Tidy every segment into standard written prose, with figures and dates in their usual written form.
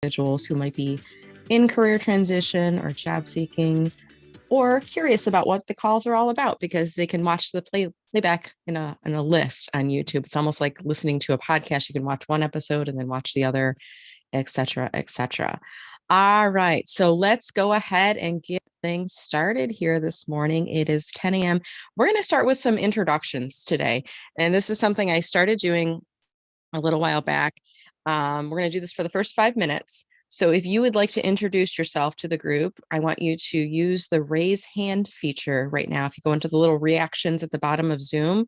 individuals who might be in career transition or job seeking or curious about what the calls are all about because they can watch the playback in a list on YouTube. It's almost like listening to a podcast. You can watch one episode and then watch the other, et cetera, et cetera. All right, so let's go ahead and get things started here this morning. It is 10 a.m. We're going to start with some introductions today. And this is something I started doing a little while back. We're going to do this for the first 5 minutes. So if you would like to introduce yourself to the group, I want you to use the raise hand feature right now. If you go into the little reactions at the bottom of Zoom,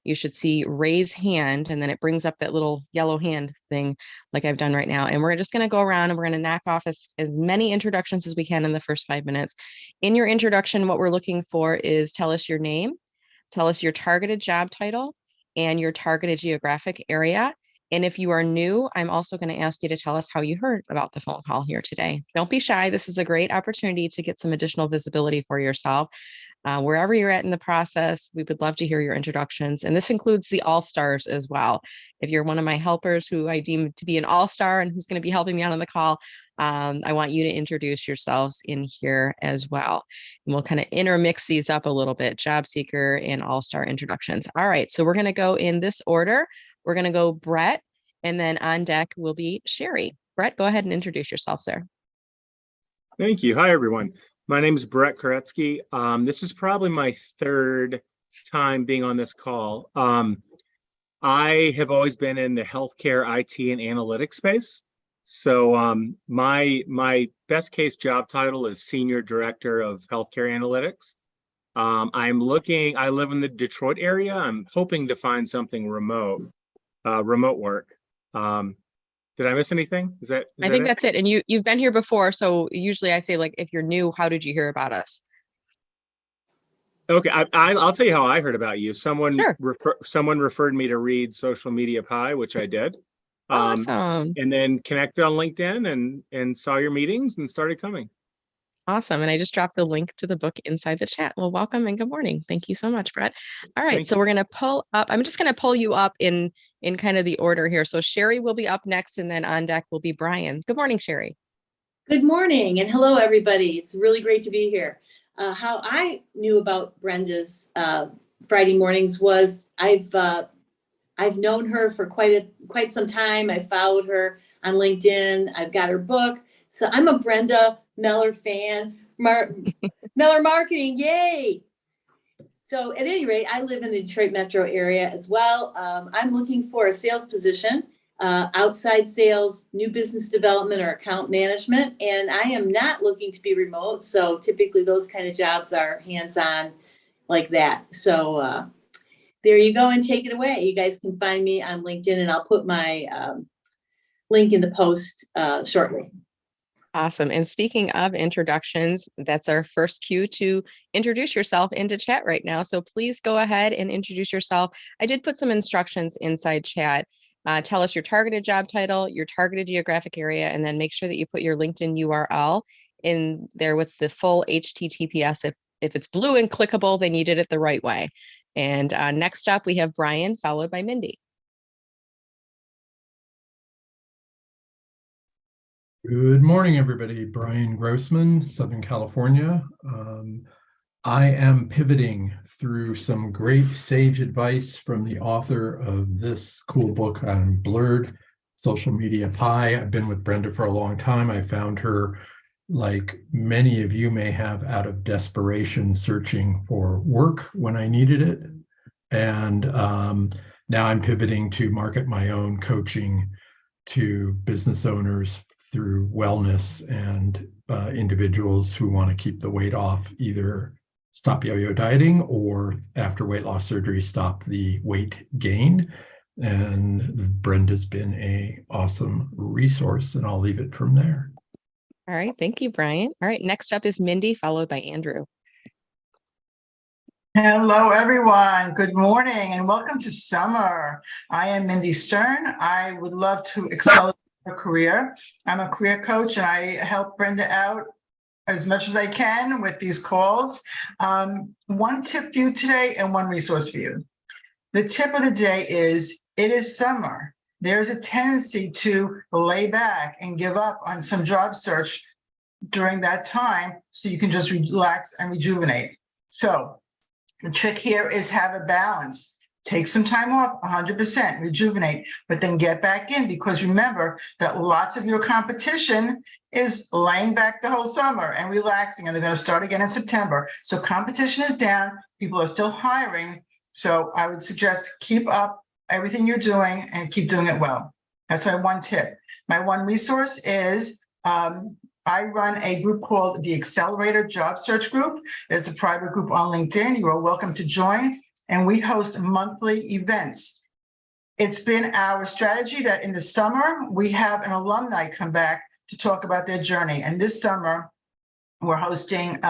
you should see raise hand, and then it brings up that little yellow hand thing like I've done right now. And we're just going to go around and we're going to knock off as many introductions as we can in the first 5 minutes. In your introduction, what we're looking for is tell us your name, tell us your targeted job title, and your targeted geographic area. And if you are new, I'm also going to ask you to tell us how you heard about the phone call here today. Don't be shy. This is a great opportunity to get some additional visibility for yourself. Wherever you're at in the process, we would love to hear your introductions. And this includes the all-stars as well. If you're one of my helpers who I deem to be an all-star and who's going to be helping me out on the call, I want you to introduce yourselves in here as well. And we'll kind of intermix these up a little bit, job seeker and all-star introductions. All right, so we're going to go in this order. We're going to go Brett, and then on deck will be Sherry. Brett, go ahead and introduce yourself, sir. Thank you. Hi, everyone. My name is Brett Koretsky. This is probably my third time being on this call. I have always been in the healthcare, IT, and analytics space. So my best case job title is Senior Director of Healthcare Analytics. I live in the Detroit area. I'm hoping to find something remote work. Did I miss anything? I think that's it. And you've been here before. So usually I say, like, if you're new, how did you hear about us? Okay, I'll tell you how I heard about you. Someone Sure. referred me to read Social Media Pie, which I did. Awesome. And then connected on LinkedIn and saw your meetings and started coming. Awesome. And I just dropped the link to the book inside the chat. Well, welcome and good morning. Thank you so much, Brett. All right, so we're going to pull up. I'm just going to pull you up in kind of the order here. So Sherry will be up next, and then on deck will be Brian. Good morning, Sherry. Good morning, and hello, everybody. It's really great to be here. How I knew about Brenda's Friday mornings was I've known her for quite some time. I followed her on LinkedIn. I've got her book. So I'm a Brenda Meller fan. Meller Marketing, yay! So at any rate, I live in the Detroit metro area as well. I'm looking for a sales position, outside sales, new business development, or account management. And I am not looking to be remote. So typically those kind of jobs are hands-on like that. So there you go, and take it away. You guys can find me on LinkedIn, and I'll put my link in the post shortly. Awesome. And speaking of introductions, that's our first cue to introduce yourself into chat right now. So please go ahead and introduce yourself. I did put some instructions inside chat. Tell us your targeted job title, your targeted geographic area, and then make sure that you put your LinkedIn URL in there with the full HTTPS. If it's blue and clickable, then you did it the right way. And next up, we have Brian, followed by Mindy. Good morning, everybody. Brian Grossman, Southern California. I am pivoting through some great sage advice from the author of this cool book on Blurred, Social Media Pie. I've been with Brenda for a long time. I found her, like many of you may have, out of desperation, searching for work when I needed it. And now I'm pivoting to market my own coaching to business owners through wellness and individuals who want to keep the weight off, either stop yo-yo dieting or after weight loss surgery, stop the weight gain. And Brenda's been an awesome resource, and I'll leave it from there. All right. Thank you, Brian. All right. Next up is Mindy, followed by Andrew. Hello, everyone. Good morning and welcome to summer. I am Mindy Stern. I would love to accelerate your career. I'm a career coach, and I help Brenda out as much as I can with these calls. One tip for you today and one resource for you. The tip of the day is, it is summer. there's a tendency to lay back and give up on some job search during that time so you can just relax and rejuvenate. So the trick here is have a balance. Take some time off, 100%, rejuvenate, but then get back in, because remember that lots of your competition is laying back the whole summer and relaxing, and they're going to start again in September. So competition is down, people are still hiring. So I would suggest keep up everything you're doing and keep doing it well. That's my one tip. My one resource is I run a group called the Accelerator Job Search Group. It's a private group on LinkedIn. You are welcome to join. And we host monthly events. It's been our strategy that in the summer, we have an alumni come back to talk about their journey. And this summer, we're hosting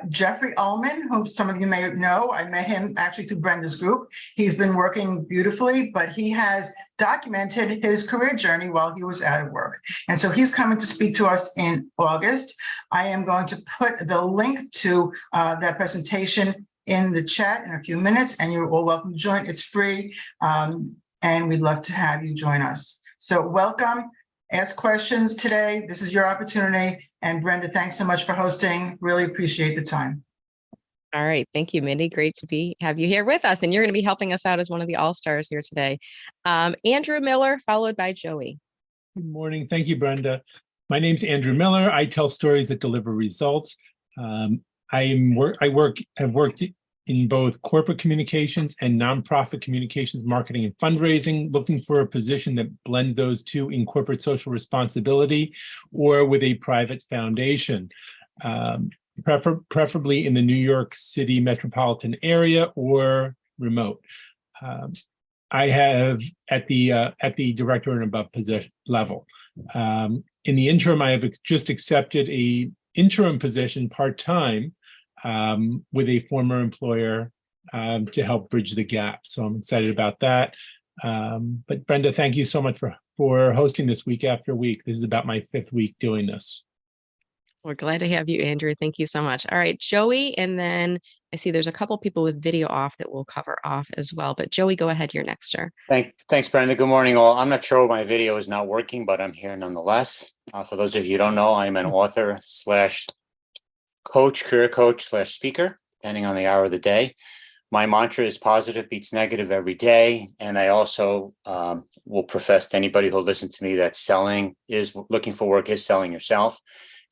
Jeffrey Ullman, whom some of you may know. I met him actually through Brenda's group. He's been working beautifully, but he has documented his career journey while he was out of work. And so he's coming to speak to us in August. I am going to put the link to that presentation in the chat in a few minutes, and you're all welcome to join. It's free, and we'd love to have you join us. So welcome, ask questions today. This is your opportunity. And Brenda, thanks so much for hosting. Really appreciate the time. All right. Thank you, Mindy. Great to have you here with us. And you're going to be helping us out as one of the all-stars here today. Andrew Miller, followed by Joey. Good morning. Thank you, Brenda. My name's Andrew Miller. I tell stories that deliver results. I've worked in both corporate communications and nonprofit communications, marketing and fundraising, looking for a position that blends those two in corporate social responsibility or with a private foundation, preferably in the New York City metropolitan area or remote. I have at the director and above position level. In the interim, I have just accepted a interim position part-time with a former employer to help bridge the gap. So I'm excited about that. But Brenda, thank you so much for hosting this week after week. This is about my 5th week doing this. We're glad to have you, Andrew. Thank you so much. All right, Joey, and then I see there's a couple people with video off that we'll cover off as well. But Joey, go ahead. You're next, sir. Thanks, Brenda. Good morning, all. I'm not sure my video is not working, but I'm here nonetheless. For those of you who don't know, I'm an author / coach, career coach / speaker, depending on the hour of the day. My mantra is positive beats negative every day. And I also will profess to anybody who'll listen to me that looking for work is selling yourself.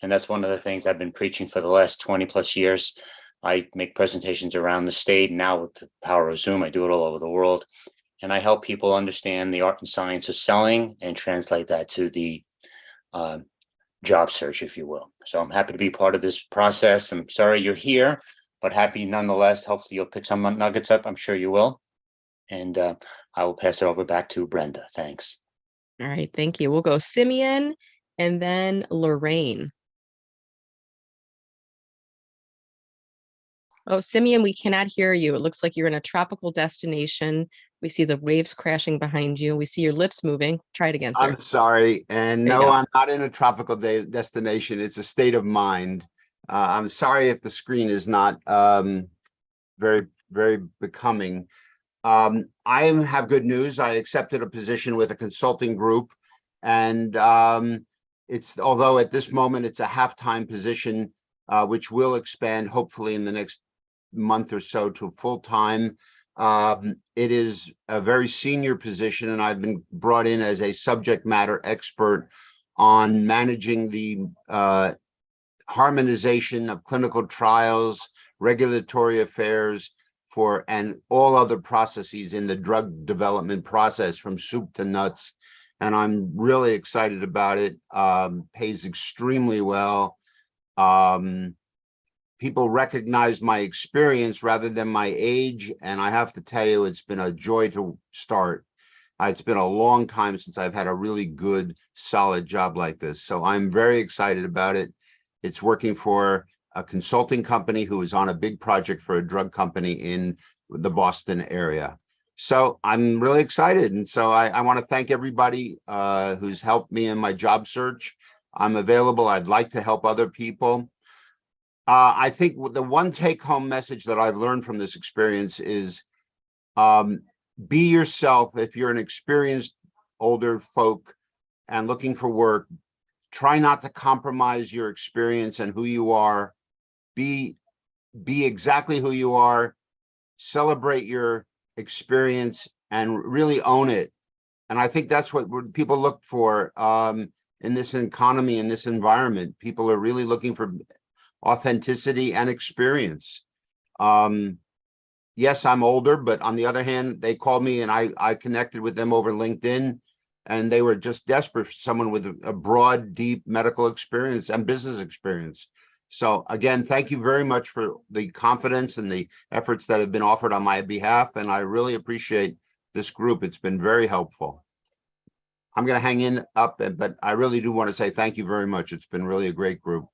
And that's one of the things I've been preaching for the last 20 plus years. I make presentations around the state. Now with the power of Zoom, I do it all over the world. And I help people understand the art and science of selling and translate that to the job search, if you will. So I'm happy to be part of this process. I'm sorry you're here, but happy nonetheless. Hopefully you'll pick some nuggets up. I'm sure you will. And I will pass it over back to Brenda. Thanks. All right. Thank you. We'll go Simeon and then Lorraine. Oh, Simeon, we cannot hear you. It looks like you're in a tropical destination. We see the waves crashing behind you. We see your lips moving. Try it again, sir. I'm sorry. And no, I'm not in a tropical destination. It's a state of mind. I'm sorry if the screen is not very, very becoming. I have good news. I accepted a position with a consulting group. And although at this moment it's a half-time position, which will expand hopefully in the next month or so to full-time. It is a very senior position, and I've been brought in as a subject matter expert on managing the harmonization of clinical trials, regulatory affairs and all other processes in the drug development process from soup to nuts. And I'm really excited about it. Pays extremely well. People recognize my experience rather than my age. And I have to tell you, it's been a joy to start. It's been a long time since I've had a really good, solid job like this. So I'm very excited about it. It's working for a consulting company who is on a big project for a drug company in the Boston area. So I'm really excited. And so I want to thank everybody who's helped me in my job search. I'm available. I'd like to help other people. I think the one take-home message that I've learned from this experience is be yourself. If you're an experienced older folk and looking for work, try not to compromise your experience and who you are. Be exactly who you are. Celebrate your experience and really own it. And I think that's what people look for in this economy, in this environment. People are really looking for authenticity and experience. Yes, I'm older, but on the other hand, they called me and I connected with them over LinkedIn, and they were just desperate for someone with a broad, deep medical experience and business experience. So again, thank you very much for the confidence and the efforts that have been offered on my behalf. And I really appreciate this group. It's been very helpful. I'm going to hang in up, but I really do want to say thank you very much. It's been really a great group.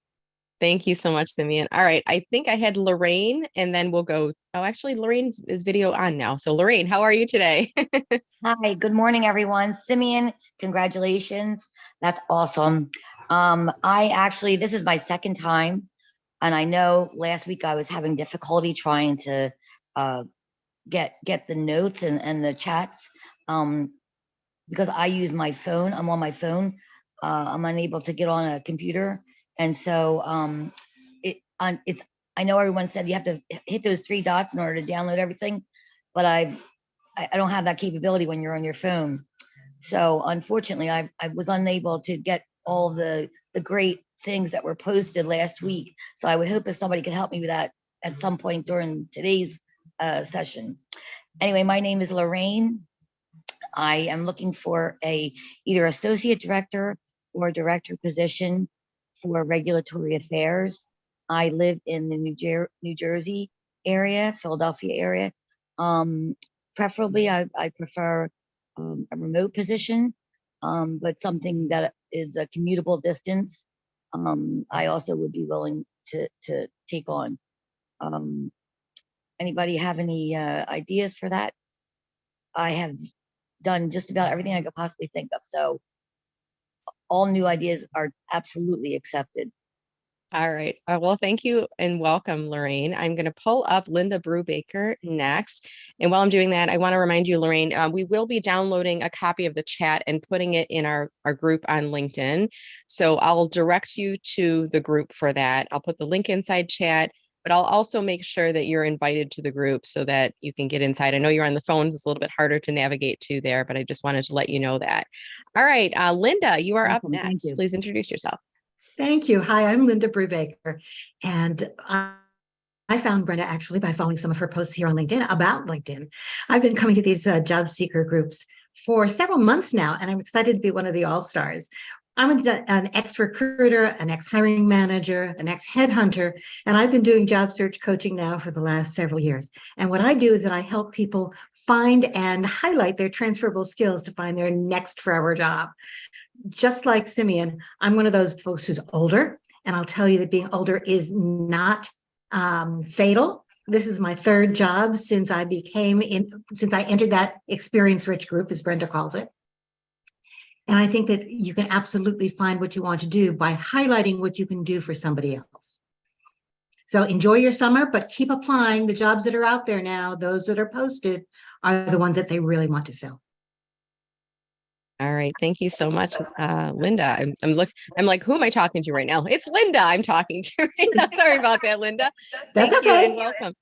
Thank you so much, Simeon. All right. I think I had Lorraine, and then we'll go. Oh, actually, Lorraine is video on now. So Lorraine, how are you today? Hi, good morning, everyone. Simeon, congratulations. That's awesome. This is my second time, and I know last week I was having difficulty trying to get the notes and the chats because I use my phone. I'm on my phone. I'm unable to get on a computer, and so I know everyone said you have to hit those three dots in order to download everything, but I don't have that capability when you're on your phone. So unfortunately, I was unable to get all the great things that were posted last week. So I would hope if somebody could help me with that at some point during today's session. Anyway, my name is Lorraine. I am looking for either associate director or director position for regulatory affairs. I live in the New Jersey area, Philadelphia area. Preferably, I prefer a remote position, but something that is a commutable distance. I also would be willing to take on. Anybody have any ideas for that? I have done just about everything I could possibly think of. So all new ideas are absolutely accepted. All right. Well, thank you and welcome, Lorraine. I'm going to pull up Linda Brubaker next. And while I'm doing that, I want to remind you, Lorraine, we will be downloading a copy of the chat and putting it in our group on LinkedIn. So I'll direct you to the group for that. I'll put the link inside chat, but I'll also make sure that you're invited to the group so that you can get inside. I know you're on the phones. It's a little bit harder to navigate to there, but I just wanted to let you know that. All right, Linda, you are up next. Please introduce yourself. Thank you. Hi, I'm Linda Brubaker, and I found Brenda actually by following some of her posts here on LinkedIn about LinkedIn. I've been coming to these job seeker groups for several months now, and I'm excited to be one of the all-stars. I'm an ex-recruiter, an ex-hiring manager, an ex-headhunter, and I've been doing job search coaching now for the last several years. And what I do is that I help people find and highlight their transferable skills to find their next forever job. Just like Simeon, I'm one of those folks who's older, and I'll tell you that being older is not fatal. This is my third job since I entered that experience-rich group, as Brenda calls it. And I think that you can absolutely find what you want to do by highlighting what you can do for somebody else. So enjoy your summer, but keep applying. The jobs that are out there now, those that are posted, are the ones that they really want to fill. All right. Thank you so much, Linda. I'm like, who am I talking to right now? It's Linda I'm talking to right now. Sorry about that, Linda. Thank you and welcome.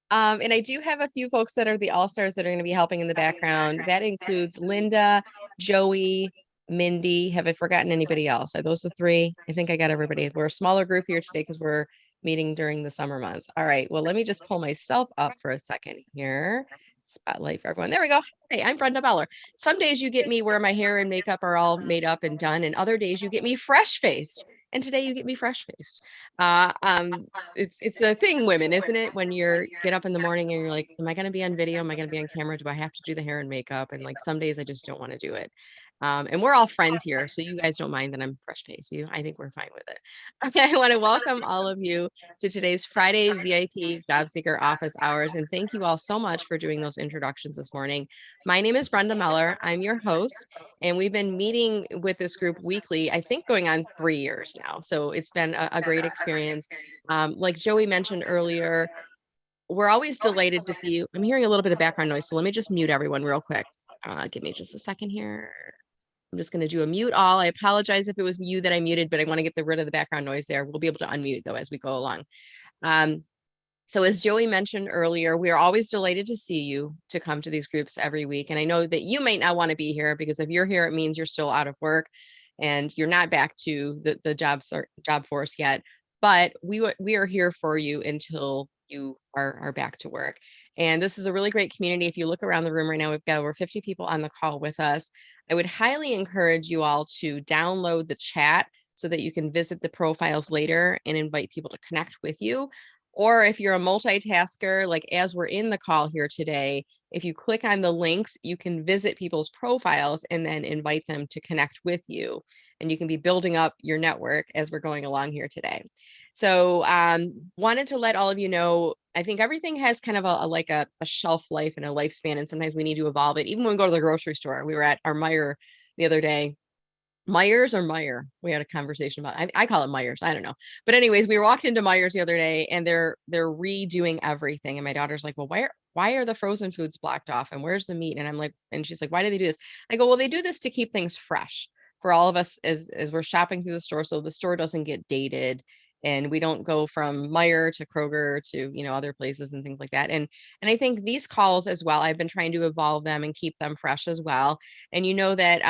And I do have a few folks that are the all-stars that are going to be helping in the background. That includes Linda, Joey, Mindy. Have I forgotten anybody else? Are those the three? I think I got everybody. We're a smaller group here today because we're meeting during the summer months. All right. Well, let me just pull myself up for a second here. Spotlight for everyone. There we go. Hey, I'm Brenda Meller. Some days you get me where my hair and makeup are all made up and done, and other days you get me fresh-faced. And today you get me fresh-faced. It's a thing, women, isn't it? When you get up in the morning and you're like, am I going to be on video? Am I going to be on camera? Do I have to do the hair and makeup? And like some days I just don't want to do it. And we're all friends here, so you guys don't mind that I'm fresh-faced. I think we're fine with it. Okay, I want to welcome all of you to today's Friday VIP Job Seeker Office Hours. And thank you all so much for doing those introductions this morning. My name is Brenda Meller. I'm your host, and we've been meeting with this group weekly, I think going on 3 years now. So it's been a great experience. Like Joey mentioned earlier, we're always delighted to see you. I'm hearing a little bit of background noise, so let me just mute everyone real quick. Give me just a second here. I'm just going to do a mute all. I apologize if it was you that I muted, but I want to get rid of the background noise there. We'll be able to unmute though as we go along. So as Joey mentioned earlier, we are always delighted to see you to come to these groups every week. And I know that you might not want to be here because if you're here, it means you're still out of work and you're not back to the job force yet. But we are here for you until you are back to work. And this is a really great community. If you look around the room right now, we've got over 50 people on the call with us. I would highly encourage you all to download the chat so that you can visit the profiles later and invite people to connect with you. Or if you're a multitasker, like as we're in the call here today, if you click on the links, you can visit people's profiles and then invite them to connect with you. And you can be building up your network as we're going along here today. So wanted to let all of you know, I think everything has kind of a shelf life and a lifespan, and sometimes we need to evolve it. Even when we go to the grocery store, we were at our Meijer the other day. Myers or Meyer? We had a conversation about, I call it Myers. I don't know. But anyways, we walked into Myers the other day and they're redoing everything. And my daughter's like, well, why are the frozen foods blocked off? And where's the meat? And I'm like, and she's like, why do they do this? I go, well, they do this to keep things fresh for all of us as we're shopping through the store. So the store doesn't get dated and we don't go from Meijer to Kroger to, other places and things like that. And I think these calls as well, I've been trying to evolve them and keep them fresh as well. And you know that,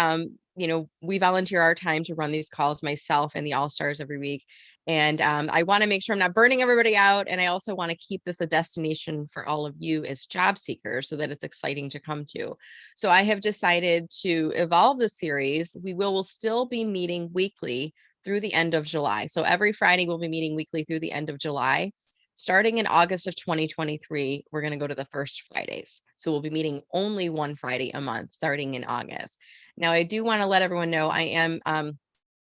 we volunteer our time to run these calls, myself and the All-Stars every week. And I want to make sure I'm not burning everybody out. And I also want to keep this a destination for all of you as job seekers so that it's exciting to come to. So I have decided to evolve the series. We will still be meeting weekly through the end of July. So every Friday we'll be meeting weekly through the end of July. Starting in August of 2023, we're going to go to the first Fridays. So we'll be meeting only one Friday a month starting in August. Now, I do want to let everyone know I am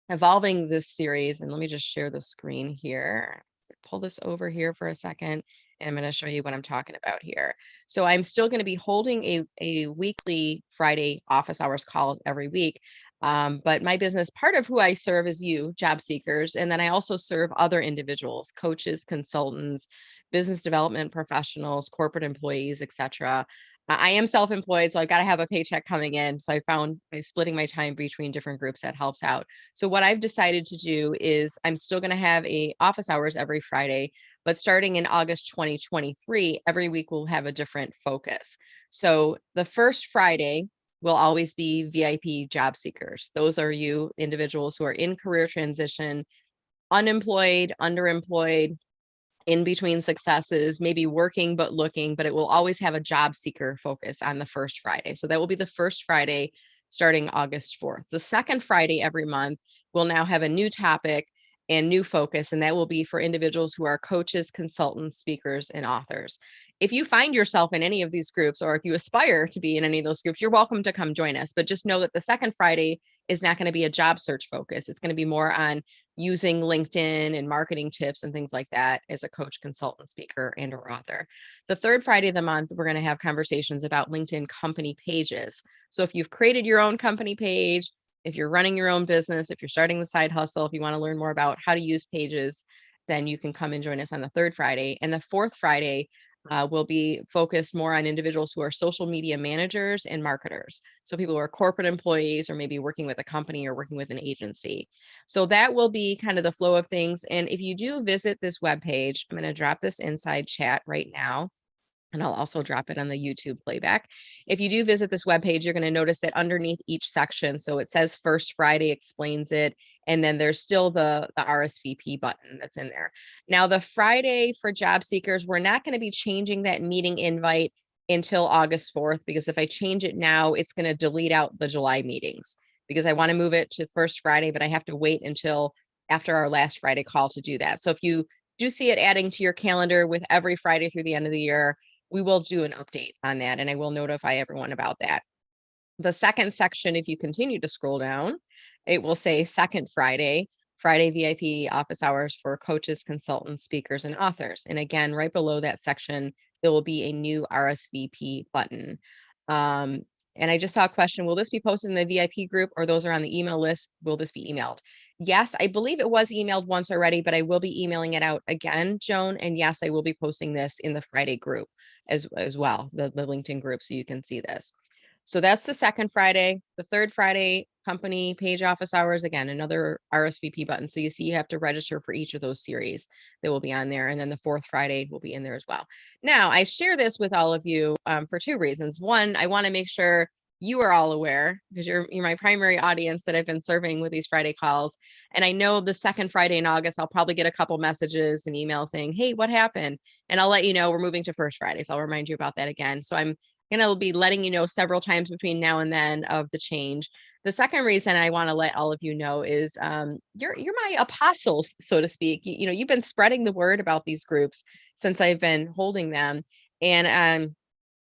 evolving this series, and let me just share the screen here. Pull this over here for a second, and I'm going to show you what I'm talking about here. So I'm still going to be holding a weekly Friday office hours calls every week. But my business, part of who I serve is you, job seekers. And then I also serve other individuals, coaches, consultants, business development professionals, corporate employees, etc. I am self-employed, so I've got to have a paycheck coming in. So I found by splitting my time between different groups that helps out. So what I've decided to do is I'm still going to have a office hours every Friday, but starting in August 2023, every week we'll have a different focus. So the first Friday will always be VIP job seekers. Those are you individuals who are in career transition, unemployed, underemployed, in between successes, maybe working but looking, but it will always have a job seeker focus on the first Friday. So that will be the first Friday starting August 4th. The second Friday every month will now have a new topic and new focus, and that will be for individuals who are coaches, consultants, speakers, and authors. If you find yourself in any of these groups, or if you aspire to be in any of those groups, you're welcome to come join us. But just know that the second Friday is not going to be a job search focus. It's going to be more on using LinkedIn and marketing tips and things like that as a coach, consultant, speaker, and or author. The third Friday of the month, we're going to have conversations about LinkedIn company pages. So if you've created your own company page, if you're running your own business, if you're starting the side hustle, if you want to learn more about how to use pages, then you can come and join us on the third Friday. And the fourth Friday will be focused more on individuals who are social media managers and marketers. So people who are corporate employees or maybe working with a company or working with an agency. So that will be kind of the flow of things. And if you do visit this webpage, I'm going to drop this inside chat right now. And I'll also drop it on the YouTube playback. If you do visit this webpage, you're going to notice that underneath each section, so it says First Friday explains it, and then there's still the RSVP button that's in there. Now, the Friday for job seekers, we're not going to be changing that meeting invite until August 4th, because if I change it now, it's going to delete out the July meetings, because I want to move it to First Friday, but I have to wait until after our last Friday call to do that. So if you do see it adding to your calendar with every Friday through the end of the year, we will do an update on that, and I will notify everyone about that. The second section, if you continue to scroll down, it will say second Friday VIP office hours for coaches, consultants, speakers, and authors. And again, right below that section, there will be a new RSVP button. And I just saw a question, will this be posted in the VIP group, or those are on the email list? Will this be emailed? Yes, I believe it was emailed once already, but I will be emailing it out again, Joan. And yes, I will be posting this in the Friday group as well, the LinkedIn group, so you can see this. So that's the second Friday. The third Friday, company page office hours, again, another RSVP button. So you see you have to register for each of those series that will be on there. And then the fourth Friday will be in there as well. Now, I share this with all of you for two reasons. One, I want to make sure you are all aware, because you're my primary audience that I've been serving with these Friday calls. And I know the second Friday in August, I'll probably get a couple messages and emails saying, hey, what happened? And I'll let you know we're moving to first Friday. So I'll remind you about that again. So I'm going to be letting you know several times between now and then of the change. The second reason I want to let all of you know is you're my apostles, so to speak. You know, you've been spreading the word about these groups since I've been holding them. And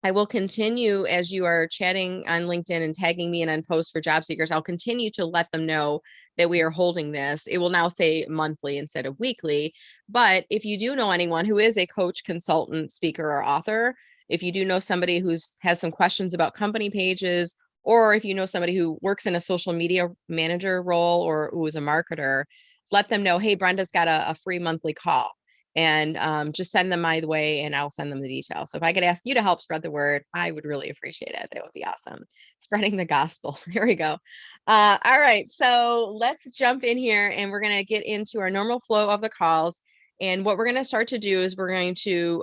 I will continue, as you are chatting on LinkedIn and tagging me in on posts for job seekers, I'll continue to let them know that we are holding this. It will now say monthly instead of weekly. But if you do know anyone who is a coach, consultant, speaker, or author, if you do know somebody who's has some questions about company pages, or if you know somebody who works in a social media manager role or who is a marketer, let them know, hey, Brenda's got a free monthly call. And just send them my way and I'll send them the details. So if I could ask you to help spread the word, I would really appreciate it. That would be awesome. Spreading the gospel. Here we go. All right. So let's jump in here and we're going to get into our normal flow of the calls. And what we're going to start to do is we're going to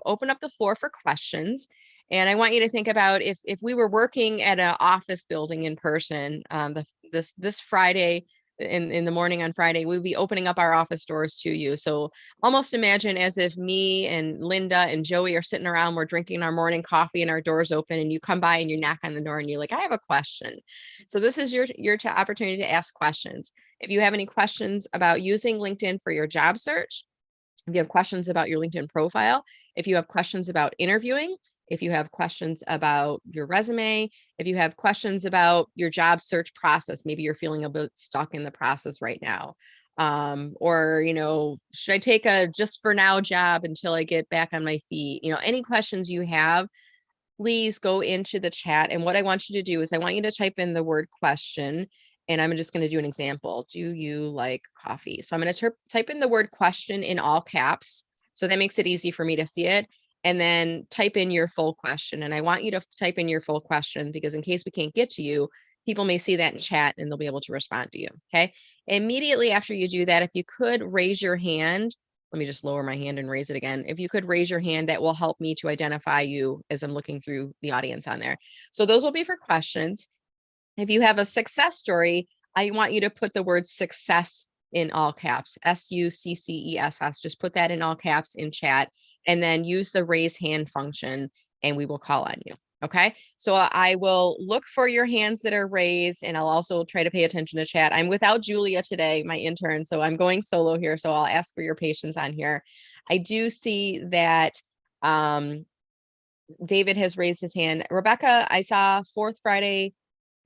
open up the floor for questions. And I want you to think about if we were working at an office building in person this Friday, in the morning on Friday, we'll be opening up our office doors to you. So almost imagine as if me and Linda and Joey are sitting around, we're drinking our morning coffee and our doors open and you come by and you knock on the door and you're like, I have a question. So this is your opportunity to ask questions. If you have any questions about using LinkedIn for your job search, if you have questions about your LinkedIn profile, if you have questions about interviewing, if you have questions about your resume, if you have questions about your job search process, maybe you're feeling a bit stuck in the process right now. Or, you know, should I take a just for now job until I get back on my feet? You know, any questions you have, please go into the chat. And what I want you to do is I want you to type in the word question. And I'm just going to do an example. Do you like coffee? So I'm going to type in the word question in all caps. So that makes it easy for me to see it. And then type in your full question. And I want you to type in your full question because in case we can't get to you, people may see that in chat and they'll be able to respond to you. Okay. Immediately after you do that, if you could raise your hand, let me just lower my hand and raise it again. If you could raise your hand, that will help me to identify you as I'm looking through the audience on there. So those will be for questions. If you have a success story, I want you to put the word success in all caps, SUCCESS. Just put that in all caps in chat and then use the raise hand function and we will call on you. Okay, so I will look for your hands that are raised and I'll also try to pay attention to chat. I'm without Julia today, my intern, so I'm going solo here. So I'll ask for your patience on here. I do see that David has raised his hand. Rebecca, I saw fourth Friday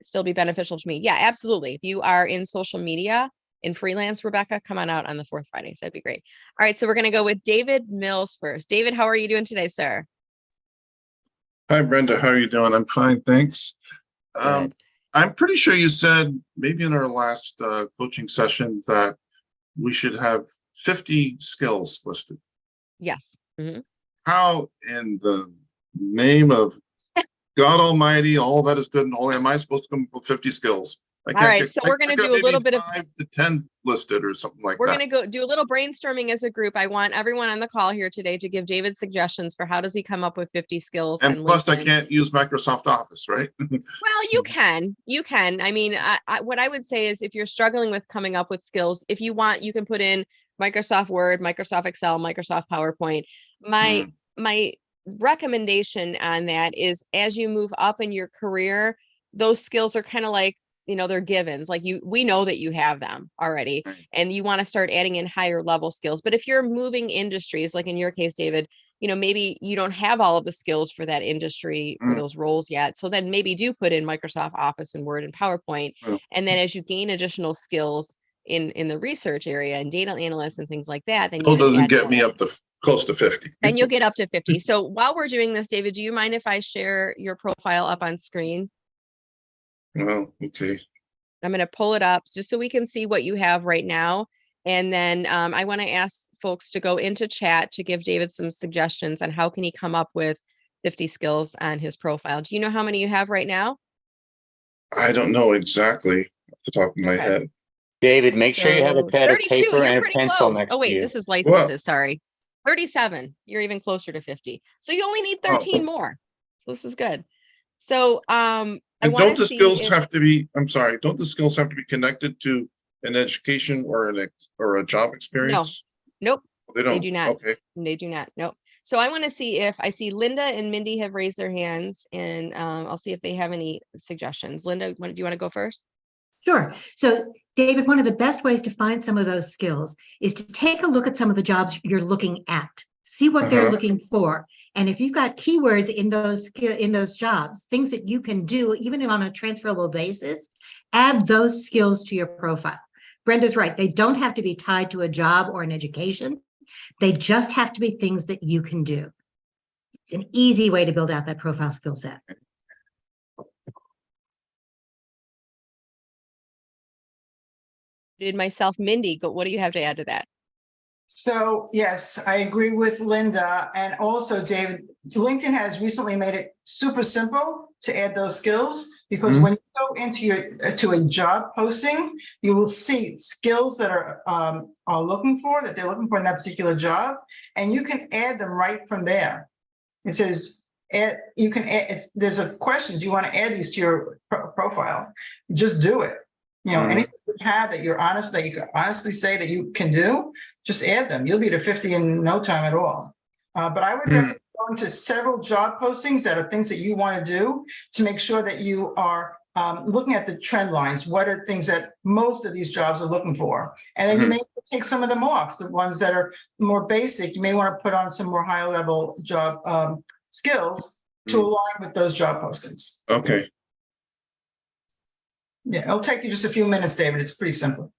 still be beneficial to me. Yeah, absolutely. If you are in social media in freelance, Rebecca, come on out on the fourth Friday. So that'd be great. All right. So we're going to go with David Mills first. David, how are you doing today, sir? Hi, Brenda. How are you doing? I'm fine, thanks. I'm pretty sure you said maybe in our last coaching session that we should have 50 skills listed. Yes. Mm-hmm. How in the name of God Almighty, all that is good and holy, am I supposed to come up with 50 skills? All right, so we're going to do a little bit of 5 to 10 listed or something like that. We're going to go do a little brainstorming as a group. I want everyone on the call here today to give David suggestions for how does he come up with 50 skills. And plus, I can't use Microsoft Office, right? Well, you can. I mean, what I would say is if you're struggling with coming up with skills, if you want, you can put in Microsoft Word, Microsoft Excel, Microsoft PowerPoint. My recommendation on that is as you move up in your career, those skills are kind of like, you know, they're givens. Like we know that you have them already and you want to start adding in higher level skills. But if you're moving industries, like in your case, David, you know, maybe you don't have all of the skills for that industry for those roles yet. So then maybe do put in Microsoft Office and Word and PowerPoint. And then as you gain additional skills in the research area and data analysts and things like that, then you doesn't get me up to close to 50. And you'll get up to 50. So while we're doing this, David, do you mind if I share your profile up on screen? Oh, okay. I'm going to pull it up just so we can see what you have right now. And then I want to ask folks to go into chat to give David some suggestions on how can he come up with 50 skills on his profile. Do you know how many you have right now? I don't know exactly off the top of my Okay. head. David, make sure you have a So pad of 32, paper you're and a pretty pencil close. next Oh to wait, you. this is licenses, sorry. 37, you're even closer to 50. So you only need 13 more. So this is good. So I And want don't to the see skills if, have to be, I'm sorry, don't the skills have to be connected to an education or or a job experience? nope, They they don't? do not. Okay. They do not. Nope. So I want to see if I see Linda and Mindy have raised their hands, and I'll see if they have any suggestions. Linda, do you want to go first? Sure. So, David, one of the best ways to find some of those skills is to take a look at some of the jobs you're looking at, see what they're looking for. And if you've got keywords in those jobs, things that you can do even on a transferable basis, add those skills to your profile. Brenda's right. They don't have to be tied to a job or an education. They just have to be things that you can do. It's an easy way to build out that profile skill set. Did myself, Mindy, what do you have to add to that? So yes, I agree with Linda. And also, David, LinkedIn has recently made it super simple to add those skills, because when you go into a job posting, you will see skills that are looking for, that they're looking for in that particular job, and you can add them right from there. It says, you can add, there's a question, do you want to add these to your profile? Just do it. You know, anything you have that you're honest, that you can honestly say that you can do, just add them. You'll be to 50 in no time at all. But I would recommend going to several job postings that are things that you want to do, to make sure that you are looking at the trend lines. What are things that most of these jobs are looking for? And then you may take some of them off, the ones that are more basic. You may want to put on some more high level job skills to align with those job postings. Okay. Yeah, it'll take you just a few minutes, David. It's pretty simple.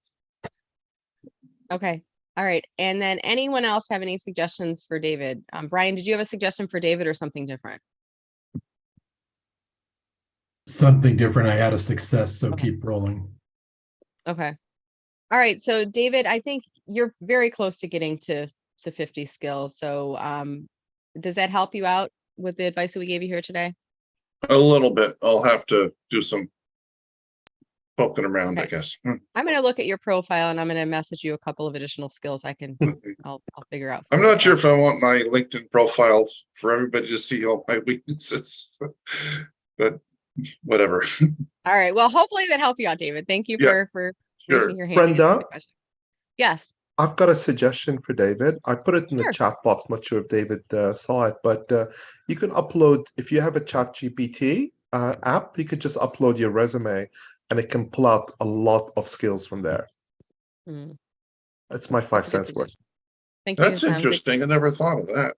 Okay. All right. And then anyone else have any suggestions for David? Brian, did you have a suggestion for David or something different? Something different. I had a success, so Okay. keep rolling. Okay. All right. So David, I think you're very close to getting to 50 skills. So does that help you out with the advice that we gave you here today? A little bit. I'll have to do some poking around, I guess. I'm going to look at your profile and I'm going to message you a couple of additional skills I'll figure out. I'm not sure if I want my LinkedIn profile for everybody to see all my weaknesses, but whatever. All right. Well, hopefully that helped you out, David. Thank you for raising your hand. Brenda? Yes. I've got a suggestion for David. I put it in the chat box. Not sure if David saw it, but you can upload, if you have a ChatGPT app, you could just upload your resume and it can pull out a lot of skills from there. That's my 5 cents worth. Thank you. That's interesting. I never thought of that.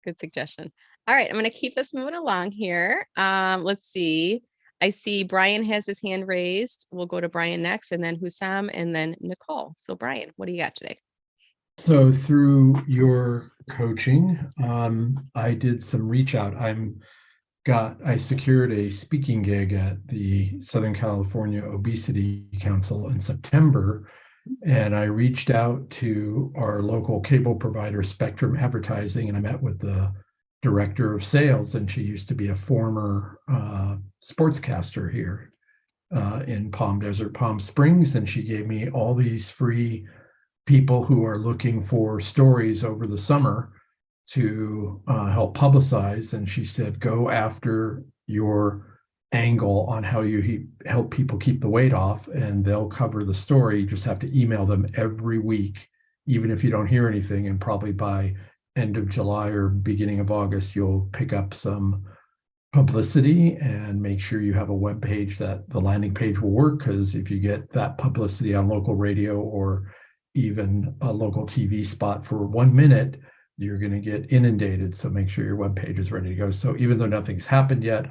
Good suggestion. All right, I'm going to keep this moving along here. Let's see. I see Brian has his hand raised. We'll go to Brian next, and then Hussam, and then Nicole. So Brian, what do you got today? So through your coaching, I did some reach out. I secured a speaking gig at the Southern California Obesity Council in September, and I reached out to our local cable provider, Spectrum Advertising, and I met with the director of sales, and she used to be a former sportscaster here in Palm Desert, Palm Springs, and she gave me all these free people who are looking for stories over the summer to help publicize. And she said, go after your angle on how you help people keep the weight off, and they'll cover the story. You just have to email them every week, even if you don't hear anything, and probably by end of July or beginning of August, you'll pick up some publicity, and make sure you have a web page that the landing page will work, because if you get that publicity on local radio or even a local TV spot for 1 minute, you're going to get inundated. So make sure your web page is ready to go. So even though nothing's happened yet,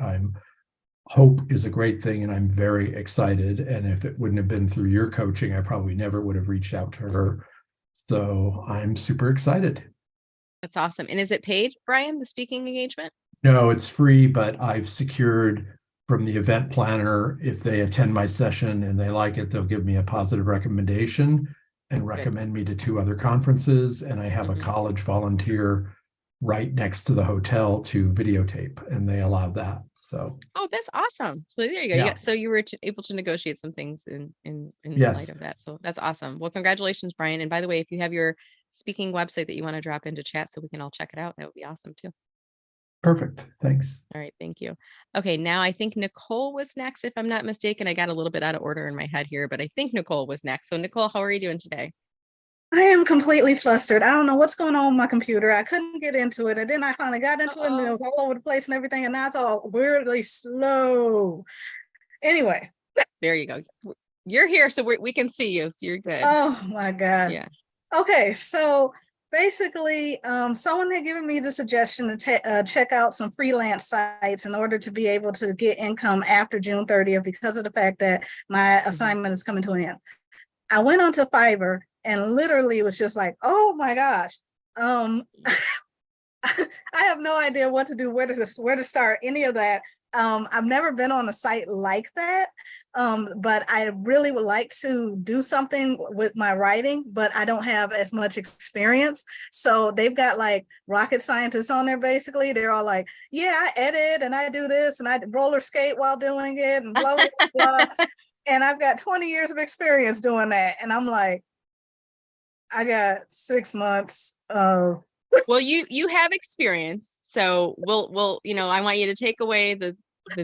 hope is a great thing, and I'm very excited. And if it wouldn't have been through your coaching, I probably never would have reached out to her. So I'm super excited. That's awesome. And is it paid, Brian, the speaking engagement? No, it's free, but I've secured from the event planner, if they attend my session and they like it, they'll give me a positive recommendation and recommend me to 2 other conferences. And I have a college volunteer right next to the hotel to videotape, and they allow that. So, Oh, that's awesome. So there you go. Yeah. So you were able to negotiate some things in Yes. light of that. So that's awesome. Well, congratulations, Brian. And by the way, if you have your speaking website that you want to drop into chat so we can all check it out, that would be awesome too. Perfect. Thanks. All right, thank you. Okay, now I think Nicole was next, if I'm not mistaken. I got a little bit out of order in my head here, but I think Nicole was next. So Nicole, how are you doing today? I am completely flustered. I don't know what's going on with my computer. I couldn't get into it. And then I finally got into it and it was all over the place and everything. And now it's all weirdly slow. Anyway. There you go. You're here, so we can see you. So you're good. Oh my God. Yeah. Okay, so basically, someone had given me the suggestion to check out some freelance sites in order to be able to get income after June 30th because of the fact that my assignment is coming to an end. I went onto Fiverr and literally was just like, oh my gosh. I have no idea what to do, where to start, any of that. I've never been on a site like that, but I really would like to do something with my writing, but I don't have as much experience. So they've got like rocket scientists on there, basically. They're all like, yeah, I edit and I do this and I roller skate while doing it and blah, blah, blah. And I've got 20 years of experience doing that. And I'm like, I got 6 months of well, you have experience, so we'll I want you to take away the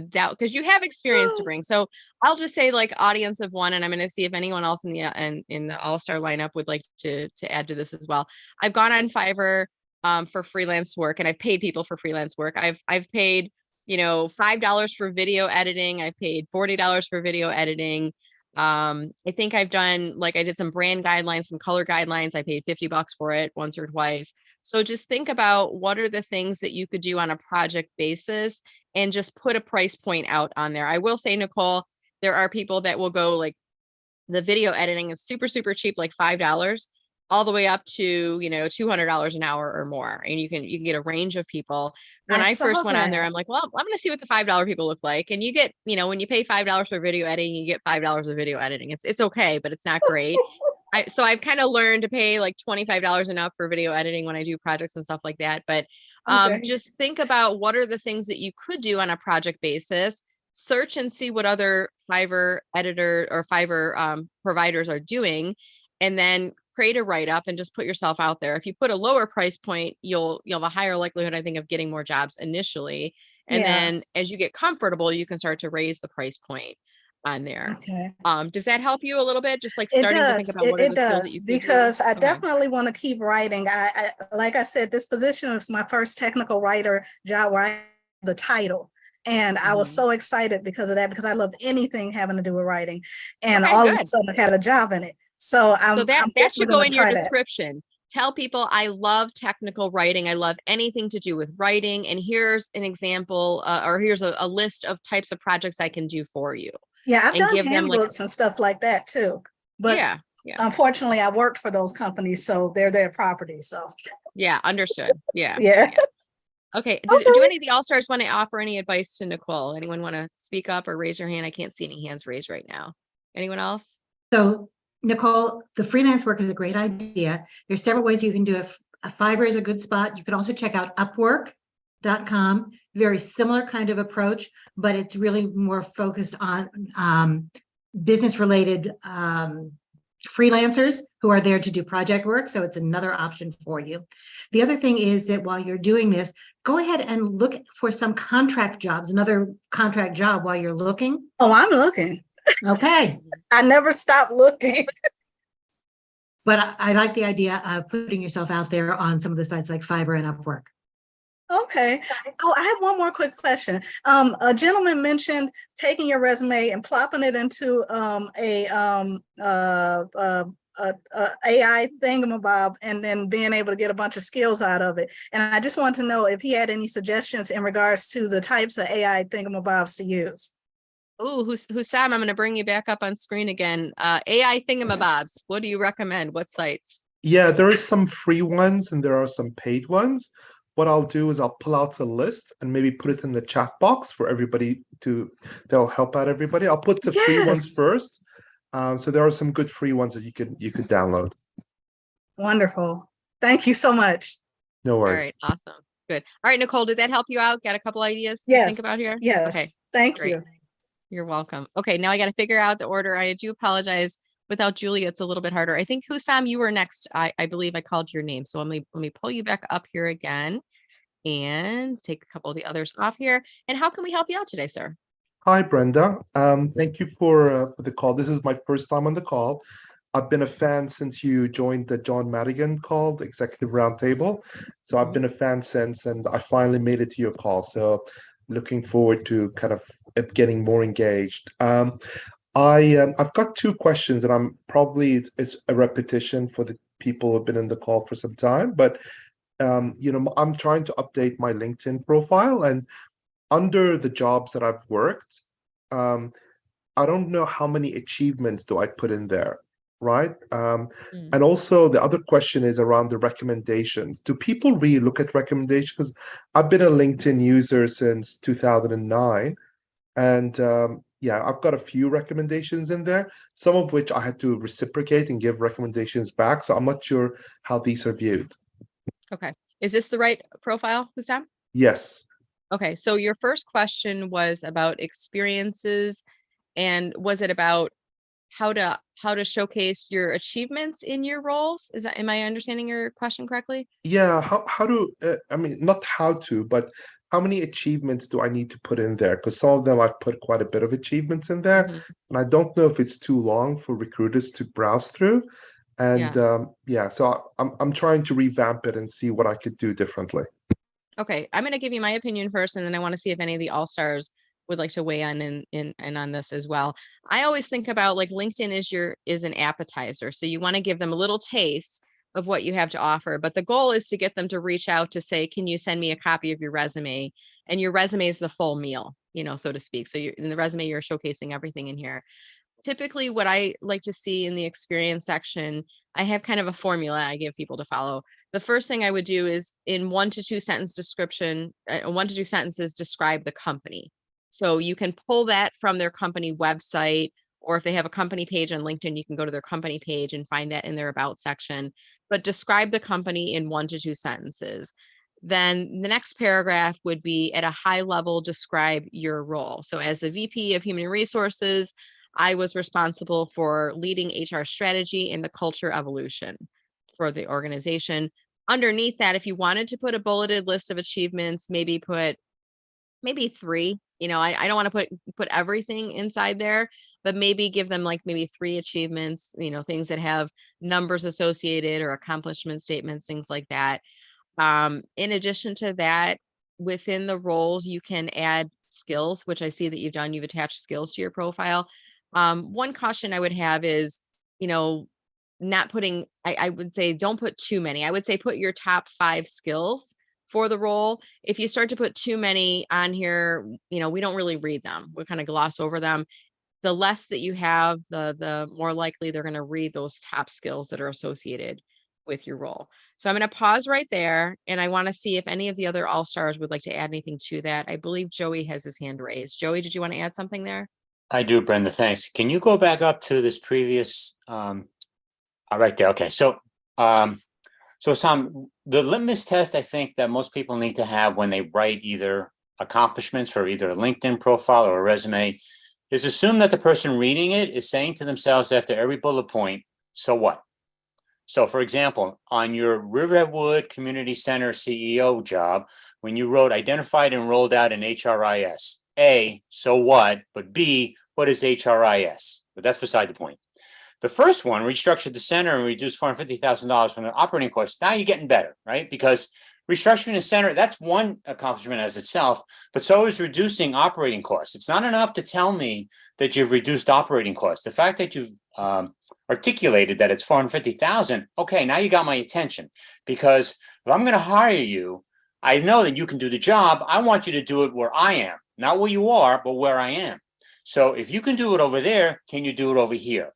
doubt because you have experience to bring. So I'll just say like audience of one, and I'm going to see if anyone else in the all-star lineup would like to add to this as well. I've gone on Fiverr for freelance work, and I've paid people for freelance work. I've paid $5 for video editing. I've paid $40 for video editing. I think I've done, like, I did some brand guidelines, some color guidelines. I paid $50 for it once or twice. So just think about what are the things that you could do on a project basis and just put a price point out on there. I will say, Nicole, there are people that will go like the video editing is super, super cheap, like $5 all the way up to, $200 an hour or more. And you can get a range of people. When I first went on there, I'm like, well, I'm going to see what the $5 people look like. And you get, when you pay $5 for video editing, you get $5 of video editing. It's okay, but it's not great. So I've kind of learned to pay like $25 and up for video editing when I do projects and stuff like that. But just think about what are the things that you could do on a project basis. Search and see what other Fiverr editor or Fiverr providers are doing, and then create a write-up and just put yourself out there. If you put a lower price point, you'll have a higher likelihood, I think, of getting more jobs initially. And then as you get comfortable, you can start to raise the price point on there. Okay. Does that help you a little bit? Just like starting to think about what are the skills that you can do? Because I definitely want to keep writing. I like I said, this position was my first technical writer job where I had the title. And I was so excited because of that, because I love anything having to do with writing. And all of a sudden I had a job in it. So that should go in your description. Tell people I love technical writing. I love anything to do with writing. And here's an example, or here's a list of types of projects I can do for you. Yeah, I've done handbooks and stuff like that too. But yeah. Unfortunately, I worked for those companies, so they're their property. So yeah, understood. Yeah. Yeah. Okay. Do any of the all-stars want to offer any advice to Nicole? Anyone want to speak up or raise your hand? I can't see any hands raised right now. Anyone else? So Nicole, the freelance work is a great idea. There's several ways you can do it. Fiverr is a good spot. You can also check out Upwork.com. Very similar kind of approach, but it's really more focused on business-related freelancers who are there to do project work. So it's another option for you. The other thing is that while you're doing this, go ahead and look for some contract jobs, another contract job while you're looking. Oh, I'm looking. Okay. I never stop looking. But I like the idea of putting yourself out there on some of the sites like Fiverr and Upwork. Okay. Oh, I have one more quick question. A gentleman mentioned taking your resume and plopping it into AI thingamabob and then being able to get a bunch of skills out of it. And I just want to know if he had any suggestions in regards to the types of AI thingamabobs to use. Oh, Hussam, I'm going to bring you back up on screen again. AI thingamabobs. What do you recommend? What sites? Yeah, there is some free ones and there are some paid ones. What I'll do is I'll pull out the list and maybe put it in the chat box for everybody they'll help out everybody. I'll put the free ones first. So there are some good free ones that you could download. Wonderful. Thank you so much. No worries. All right, awesome. Good. All right, Nicole, did that help you out? Got a couple ideas to think about here? Yes. Okay. Thank Great. you. You're welcome. Okay, now I got to figure out the order. I do apologize. Without Julia, it's a little bit harder. I think Hussam, you were next. I believe I called your name. So let me pull you back up here again and take a couple of the others off here. And how can we help you out today, sir? Hi, Brenda. Thank you for the call. This is my first time on the call. I've been a fan since you joined the John Madigan call, the Executive Roundtable. So I've been a fan since, and I finally made it to your call. So looking forward to kind of getting more engaged. I've got two questions, and I'm probably it's a repetition for the people who've been in the call for some time, but I'm trying to update my LinkedIn profile, and under the jobs that I've worked, I don't know how many achievements do I put in there, right? And also the other question is around the recommendations. Do people really look at recommendations? Because I've been a LinkedIn user since 2009, and yeah, I've got a few recommendations in there, some of which I had to reciprocate and give recommendations back. So I'm not sure how these are viewed. Okay. Is this the right profile, Hussam? Yes. Okay. So your first question was about experiences, and was it about how to showcase your achievements in your roles? Am I understanding your question correctly? Yeah, how do I mean, not how to, but how many achievements do I need to put in there? Because some of them I've put quite a bit of achievements in there, and I don't know if it's too long for recruiters to browse through. And yeah, so I'm trying to revamp it and see what I could do differently. Okay, I'm going to give you my opinion first, and then I want to see if any of the all-stars would like to weigh in on this as well. I always think about, like, LinkedIn is an appetizer, so you want to give them a little taste of what you have to offer, but the goal is to get them to reach out to say, can you send me a copy of your resume? And your resume is the full meal, so to speak. So in the resume, you're showcasing everything in here. Typically, what I like to see in the experience section, I have kind of a formula I give people to follow. The first thing I would do is in 1 to 2 sentence description, 1 to 2 sentences, describe the company. So you can pull that from their company website, or if they have a company page on LinkedIn, you can go to their company page and find that in their about section, but describe the company in 1 to 2 sentences. Then the next paragraph would be, at a high level, describe your role. So as the VP of Human Resources, I was responsible for leading HR strategy and the culture evolution for the organization. Underneath that, if you wanted to put a bulleted list of achievements, maybe 3. I don't want to put everything inside there, but maybe give them maybe 3 achievements, things that have numbers associated or accomplishment statements, things like that. In addition to that, within the roles, you can add skills, which I see that you've done. You've attached skills to your profile. One caution I would have is, not putting, I would say, don't put too many. I would say put your top 5 skills for the role. If you start to put too many on here, we don't really read them. We kind of gloss over them. The less that you have, the more likely they're going to read those top skills that are associated with your role. So I'm going to pause right there, and I want to see if any of the other all-stars would like to add anything to that. I believe Joey has his hand raised. Joey, did you want to add something there? I do, Brenda. Thanks. Can you go back up to this previous, right there? Okay. So Sam, the litmus test I think that most people need to have when they write either accomplishments for either a LinkedIn profile or a resume is assume that the person reading it is saying to themselves after every bullet point, so what? So for example, on your Riverwood Community Center CEO job, when you wrote identified and rolled out an HRIS, A, so what? But B, what is HRIS? But that's beside the point. The first one, restructured the center and reduced $450,000 from the operating costs. Now you're getting better, right? Because restructuring the center, that's one accomplishment as itself, but so is reducing operating costs. It's not enough to tell me that you've reduced operating costs. The fact that you've articulated that it's $450,000, okay, now you got my attention. Because if I'm going to hire you, I know that you can do the job. I want you to do it where I am, not where you are, but where I am. So if you can do it over there, can you do it over here?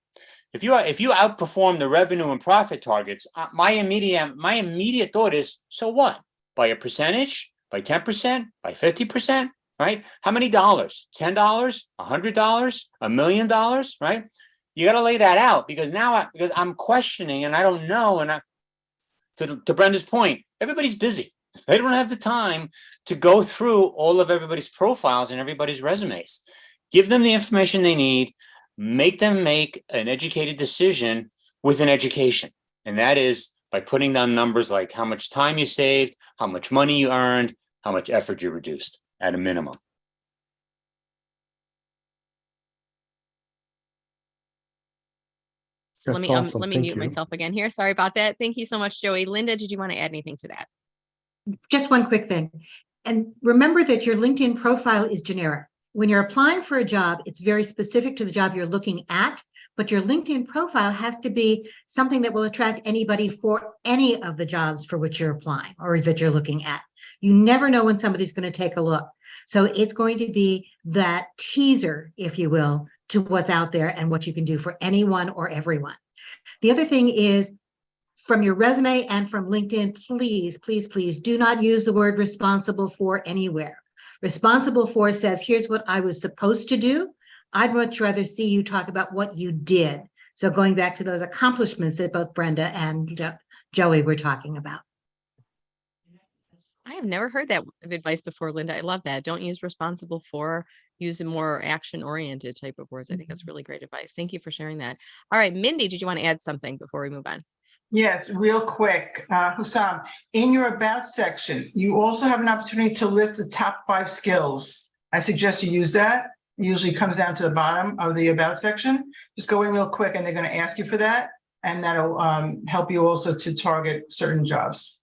If you outperform the revenue and profit targets, my immediate thought is, so what? By a percentage? By 10%? By 50%? Right? How many dollars? $10? $100? $1 million? Right? You got to lay that out because I'm questioning and I don't know. And to Brenda's point, everybody's busy. They don't have the time to go through all of everybody's profiles and everybody's resumes. Give them the information they need, make them make an educated decision with an education. And that is by putting down numbers like how much time you saved, how much money you earned, how much effort you reduced at a minimum. So That's awesome. let me Thank mute you. myself again here. Sorry about that. Thank you so much, Joey. Linda, did you want to add anything to that? Just one quick thing. And remember that your LinkedIn profile is generic. When you're applying for a job, it's very specific to the job you're looking at, but your LinkedIn profile has to be something that will attract anybody for any of the jobs for which you're applying or that you're looking at. You never know when somebody's going to take a look. So it's going to be that teaser, if you will, to what's out there and what you can do for anyone or everyone. The other thing is, from your resume and from LinkedIn, please, please, please do not use the word responsible for anywhere. Responsible for says, here's what I was supposed to do. I'd much rather see you talk about what you did. So going back to those accomplishments that both Brenda and Joey were talking about. I have never heard that advice before, Linda. I love that. Don't use responsible for, use a more action-oriented type of words. I think that's really great advice. Thank you for sharing that. All right, Mindy, did you want to add something before we move on? Yes, real quick, Hussam, in your about section, you also have an opportunity to list the top 5 skills. I suggest you use that. It usually comes down to the bottom of the about section. Just go in real quick and they're going to ask you for that. And that'll help you also to target certain jobs.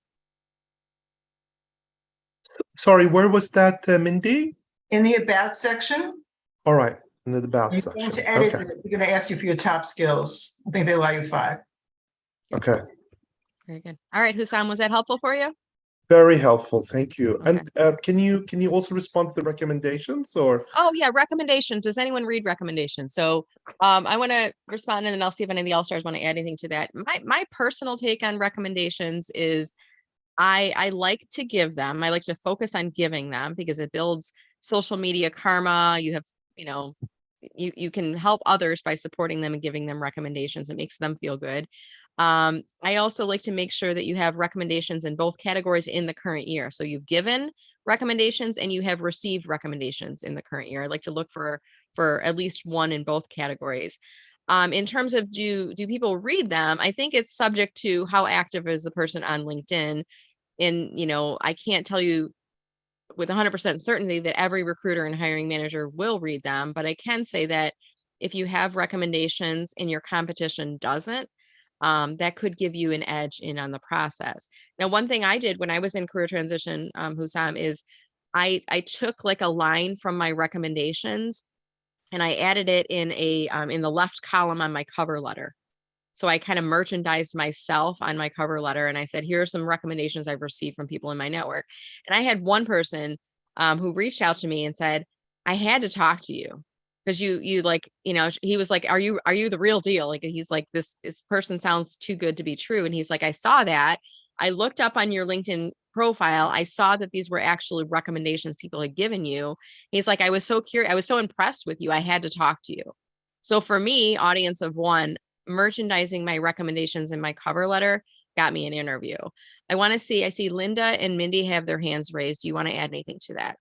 Sorry, where was that, Mindy? In the about section, All right, in the about you're section. going to edit Okay, it. They're going to ask you for your top skills. I think they allow you 5. okay. Very good. All right, Hussam, was that helpful for you? Very helpful. Thank you. Okay. And can you also respond to the recommendations or? Oh yeah, recommendations. Does anyone read recommendations? So I want to respond and then I'll see if any of the all-stars want to add anything to that. My personal take on recommendations is I like to give them. I like to focus on giving them because it builds social media karma. You have, you can help others by supporting them and giving them recommendations. It makes them feel good. I also like to make sure that you have recommendations in both categories in the current year. So you've given recommendations and you have received recommendations in the current year. I like to look for at least one in both categories. In terms of do people read them? I think it's subject to how active is the person on LinkedIn. And, I can't tell you with 100% certainty that every recruiter and hiring manager will read them, but I can say that if you have recommendations and your competition doesn't, that could give you an edge in on the process. Now, one thing I did when I was in career transition, Hussam, is I took like a line from my recommendations and I added it in in the left column on my cover letter. So I kind of merchandised myself on my cover letter and I said, here are some recommendations I've received from people in my network. And I had one person who reached out to me and said, I had to talk to you because you like, he was like, are you the real deal? Like, he's like, this person sounds too good to be true. And he's like, I saw that. I looked up on your LinkedIn profile. I saw that these were actually recommendations people had given you. He's like, I was so curious. I was so impressed with you. I had to talk to you. So for me, audience of one, merchandising my recommendations in my cover letter got me an interview. I see Linda and Mindy have their hands raised. Do you want to add anything to that?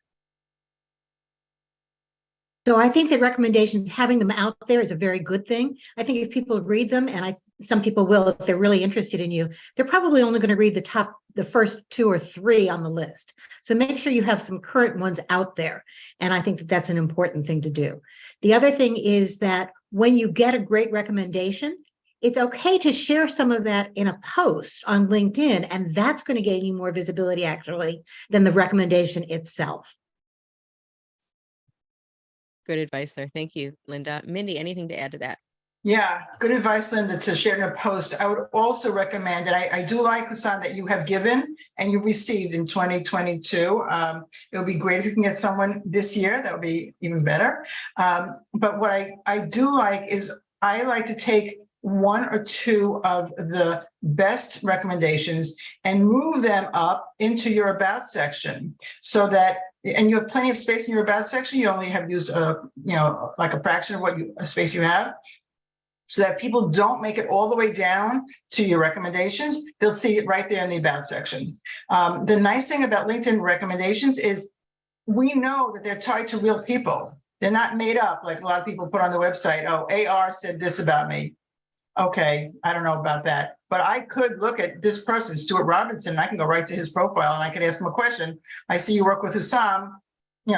So I think that recommendations, having them out there is a very good thing. I think if people read them, and some people will, if they're really interested in you, they're probably only going to read the first 2 or 3 on the list. So make sure you have some current ones out there. And I think that that's an important thing to do. The other thing is that when you get a great recommendation, it's okay to share some of that in a post on LinkedIn, and that's going to gain you more visibility actually than the recommendation itself. Good advice there. Thank you, Linda. Mindy, anything to add to that? Yeah, good advice, Linda, to share in a post. I would also recommend, and I do like, Hussam, that you have given and you received in 2022. It would be great if you can get someone this year. That would be even better. But what I do like is I like to take 1 or 2 of the best recommendations and move them up into your about section so that, and you have plenty of space in your about section. You only have used, like a fraction of what space you have. so that people don't make it all the way down to your recommendations. They'll see it right there in the about section. The nice thing about LinkedIn recommendations is we know that they're tied to real people. They're not made up like a lot of people put on the website. Oh, AR said this about me. Okay, I don't know about that. But I could look at this person, Stuart Robinson, and I can go right to his profile and I can ask him a question. I see you work with Hussam,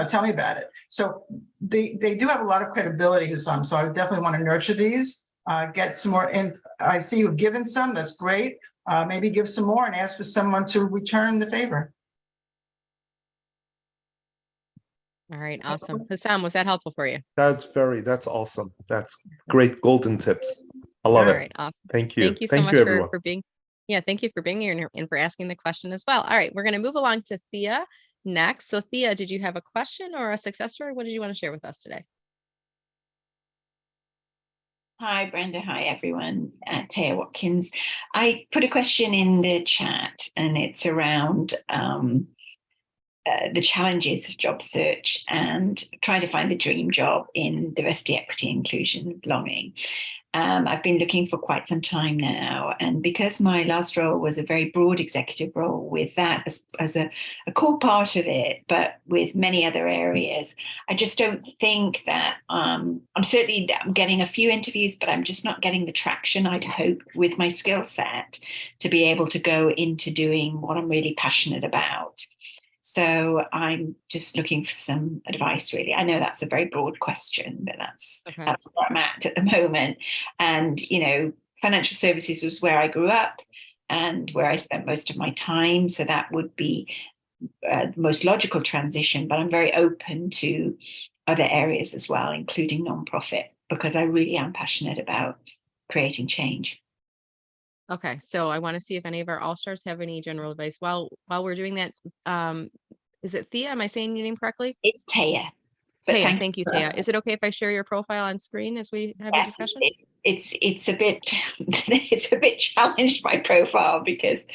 tell me about it. So they do have a lot of credibility, Hussam. So I definitely want to nurture these, get some more. And I see you've given some, that's great. Maybe give some more and ask for someone to return the favor. All right, awesome. Hussam, was that helpful for you? That's awesome. That's great golden tips. I love All it. right, awesome. Thank you. Thank you so Thank much you, everyone. for being, thank you for being here and for asking the question as well. All right, we're going to move along to Thea next. So Thea, did you have a question or a success story? What did you want to share with us today? Hi, Brenda. Hi, everyone. Taya Watkins. I put a question in the chat and it's around the challenges of job search and trying to find the dream job in diversity, equity, inclusion, belonging. I've been looking for quite some time now, and because my last role was a very broad executive role with that as a core part of it, but with many other areas, I just don't think that I'm getting a few interviews, but I'm just not getting the traction I'd hope with my skill set to be able to go into doing what I'm really passionate about. So I'm just looking for some advice, really. I know that's a very broad question, but that's where I'm at the moment. And, financial services was where I grew up and where I spent most of my time. So that would be the most logical transition, but I'm very open to other areas as well, including nonprofit, because I really am passionate about creating change. Okay, so I want to see if any of our all-stars have any general advice. While we're doing that, is it Thea? Am I saying your name correctly? It's Taya. Taya, thank you, Taya. Is it okay if I share your profile on screen as we have a discussion? It's a bit challenged, my profile, because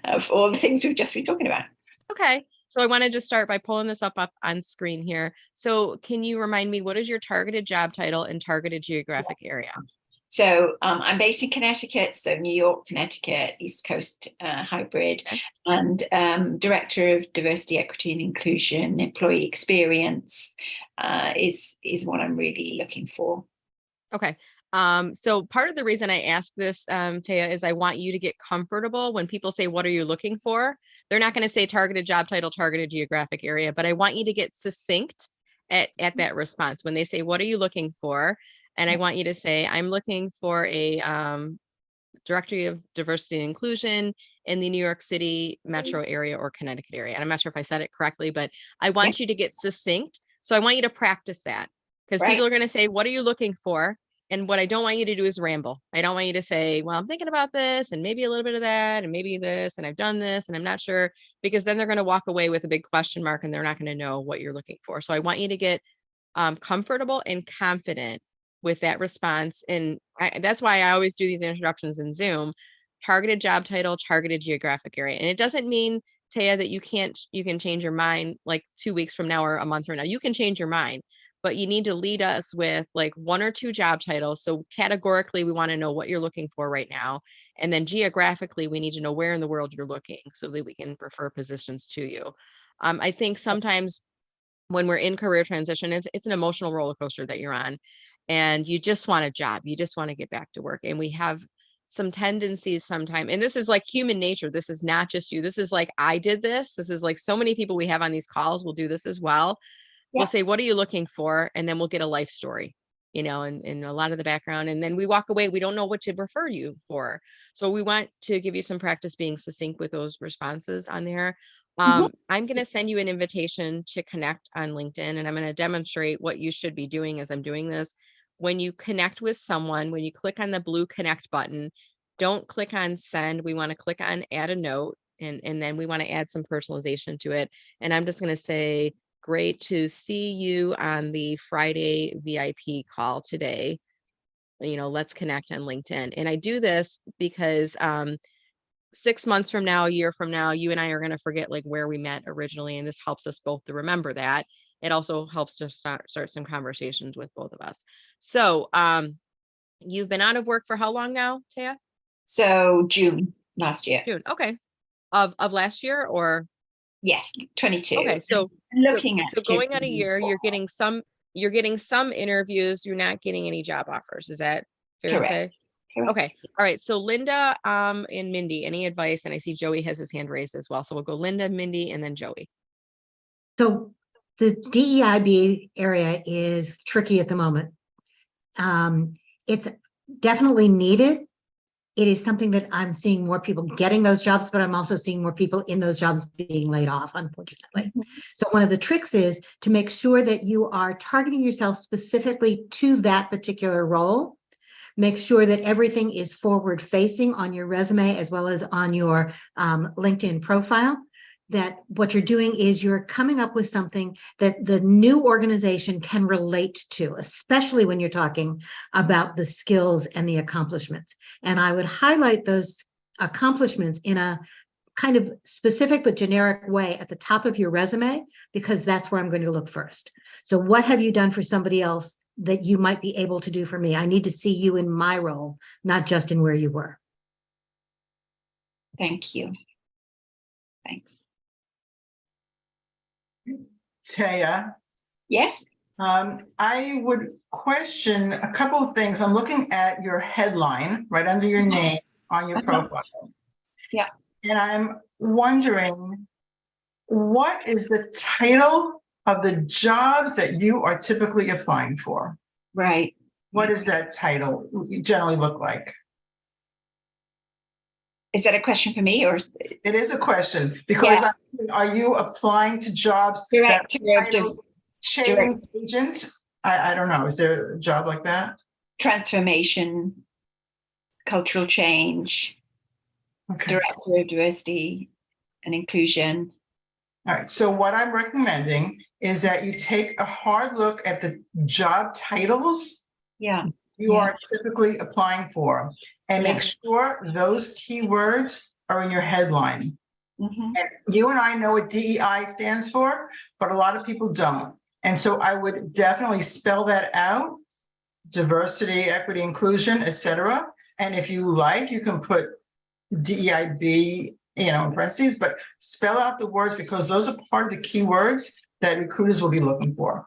of all the things we've just been talking about. Okay, so I want to just start by pulling this up on screen here. So can you remind me, what is your targeted job title and targeted geographic area? So I'm based in Connecticut, so New York, Connecticut, East Coast hybrid, and Director of Diversity, Equity and Inclusion, Employee Experience is what I'm really looking for. Okay. So part of the reason I ask this, Taya, is I want you to get comfortable when people say, what are you looking for? They're not going to say targeted job title, targeted geographic area, but I want you to get succinct at that response. When they say, what are you looking for? And I want you to say, I'm looking for a Directory of Diversity and Inclusion in the New York City metro area or Connecticut area. And I'm not sure if I said it correctly, but I want you to get succinct. So I want you to practice that, because people are going to say, what are you looking for? And what I don't want you to do is ramble. I don't want you to say, well, I'm thinking about this and maybe a little bit of that and maybe this and I've done this and I'm not sure, because then they're going to walk away with a big question mark and they're not going to know what you're looking for. So I want you to get comfortable and confident with that response. And that's why I always do these introductions in Zoom. Targeted job title, targeted geographic area. And it doesn't mean, Taya, that you can change your mind like 2 weeks from now or a month from now. You can change your mind, but you need to lead us with like 1 or 2 job titles. So categorically, we want to know what you're looking for right now. And then geographically, we need to know where in the world you're looking so that we can refer positions to you. I think sometimes when we're in career transition, it's an emotional roller coaster that you're on, and you just want a job. You just want to get back to work. And we have some tendencies sometimes, and this is like human nature. This is not just you. This is like, I did this. This is like so many people we have on these calls will do this as well. We'll say, what are you looking for? And then we'll get a life story, and a lot of the background. And then we walk away. We don't know what to refer you for. So we want to give you some practice being succinct with those responses on there. I'm going to send you an invitation to connect on LinkedIn, and I'm going to demonstrate what you should be doing as I'm doing this. When you connect with someone, when you click on the blue connect button, don't click on send. We want to click on add a note, and then we want to add some personalization to it. And I'm just going to say, great to see you on the Friday VIP call today. Let's connect on LinkedIn. And I do this because 6 months from now, a year from now, you and I are going to forget like where we met originally. And this helps us both to remember that. It also helps to start some conversations with both of us. So You've been out of work for how long now, Taya? So June last year. June. Okay. Of last year or? Yes, 22. Okay. So Looking at so going on a year, you're getting some interviews. You're not getting any job offers. Is that fair to say? Correct. Okay. All right. So Linda, and Mindy, any advice? And I see Joey has his hand raised as well. So we'll go Linda, Mindy, and then Joey. So the DEIB area is tricky at the moment. It's definitely needed. It is something that I'm seeing more people getting those jobs, but I'm also seeing more people in those jobs being laid off, unfortunately. So one of the tricks is to make sure that you are targeting yourself specifically to that particular role. Make sure that everything is forward facing on your resume as well as on your LinkedIn profile. That what you're doing is you're coming up with something that the new organization can relate to, especially when you're talking about the skills and the accomplishments. And I would highlight those accomplishments in a kind of specific but generic way at the top of your resume, because that's where I'm going to look first. So what have you done for somebody else that you might be able to do for me? I need to see you in my role, not just in where you were. Thank you. Thanks. Taya, Yes. I would question a couple of things. I'm looking at your headline right under your name on your profile. Yeah. And I'm wondering, what is the title of the jobs that you are typically applying for? Right. What does that title generally look like? Is that a question for me or? It is a question because are you applying to jobs Director that of change agent? I don't know. Is there a job like that? Transformation, cultural change, director of diversity and inclusion. All right. So what I'm recommending is that you take a hard look at the job titles you are typically applying for and make sure those keywords are in your headline. And you and I know what DEI stands for, but a lot of people don't. And so I would definitely spell that out: diversity, equity, inclusion, etc. And if you like, you can put DEIB, in parentheses, but spell out the words because those are part of the keywords that recruiters will be looking for.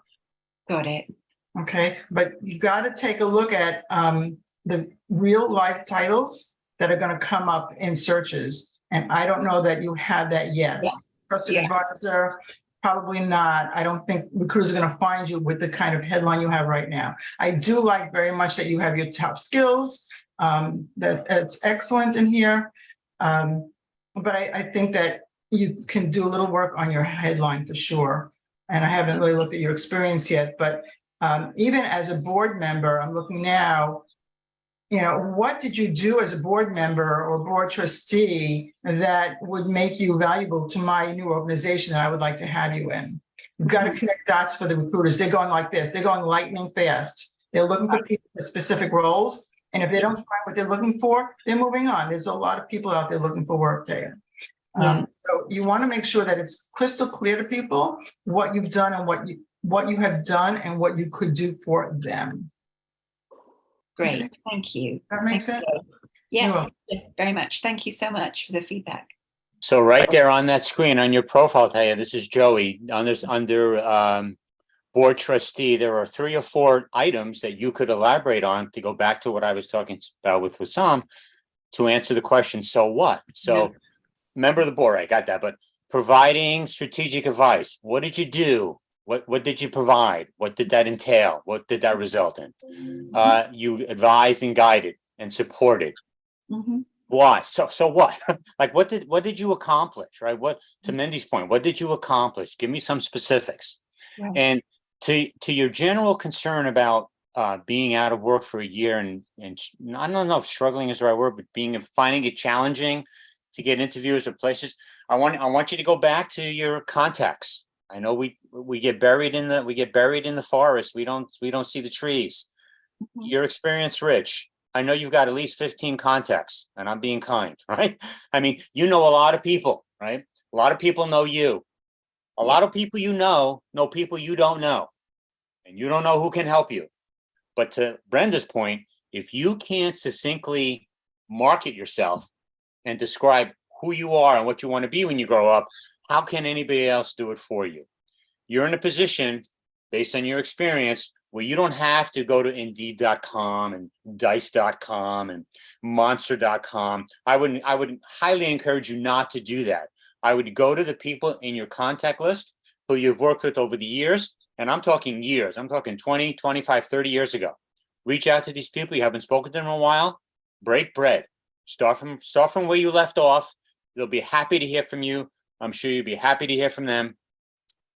Got it. Okay, but you got to take a look at the real life titles that are going to come up in searches. And I don't know that you have that yet. Trusted advisor, probably not. I don't think recruiters are going to find you with the kind of headline you have right now. I do like very much that you have your top skills. That's excellent in here. But I think that you can do a little work on your headline for sure. And I haven't really looked at your experience yet, but even as a board member, I'm looking now, what did you do as a board member or board trustee that would make you valuable to my new organization that I would like to have you in? You've got to connect dots for the recruiters. They're going like this. They're going lightning fast. They're looking for people with specific roles. And if they don't find what they're looking for, they're moving on. There's a lot of people out there looking for work there. So you want to make sure that it's crystal clear to people what you've done and what you have done and what you could do for them. Great. Okay. Thank you. That makes sense? Yes, yes, very much. Thank you so much for the feedback. So right there on that screen on your profile, Taya, this is Joey. Under board trustee, there are 3 or 4 items that you could elaborate on to go back to what I was talking about with Sam to answer the question, so what? So member of the board, I got that, but providing strategic advice. What did you do? What did you provide? What did that entail? What did that result in? You advised and guided and supported. Why? So what? Like what did you accomplish? Right? What, to Mindy's point, what did you accomplish? Give me some specifics. Right. And to your general concern about being out of work for a year and I don't know if struggling is the right word, but finding it challenging to get interviews or places. I want you to go back to your contacts. I know we get buried in the forest. We don't see the trees. Your experience, Rich. I know you've got at least 15 contacts, and I'm being kind, right? I mean, you know a lot of people, right? A lot of people know you. A lot of people know people you don't know, and you don't know who can help you. But to Brenda's point, If you can't succinctly market yourself and describe who you are and what you want to be when you grow up, how can anybody else do it for you? You're in a position, based on your experience, where you don't have to go to Indeed.com and Dice.com and Monster.com. I would highly encourage you not to do that. I would go to the people in your contact list who you've worked with over the years, and I'm talking years. I'm talking 20, 25, 30 years ago. Reach out to these people. You haven't spoken to them in a while. Break bread. Start from where you left off. They'll be happy to hear from you. I'm sure you'll be happy to hear from them.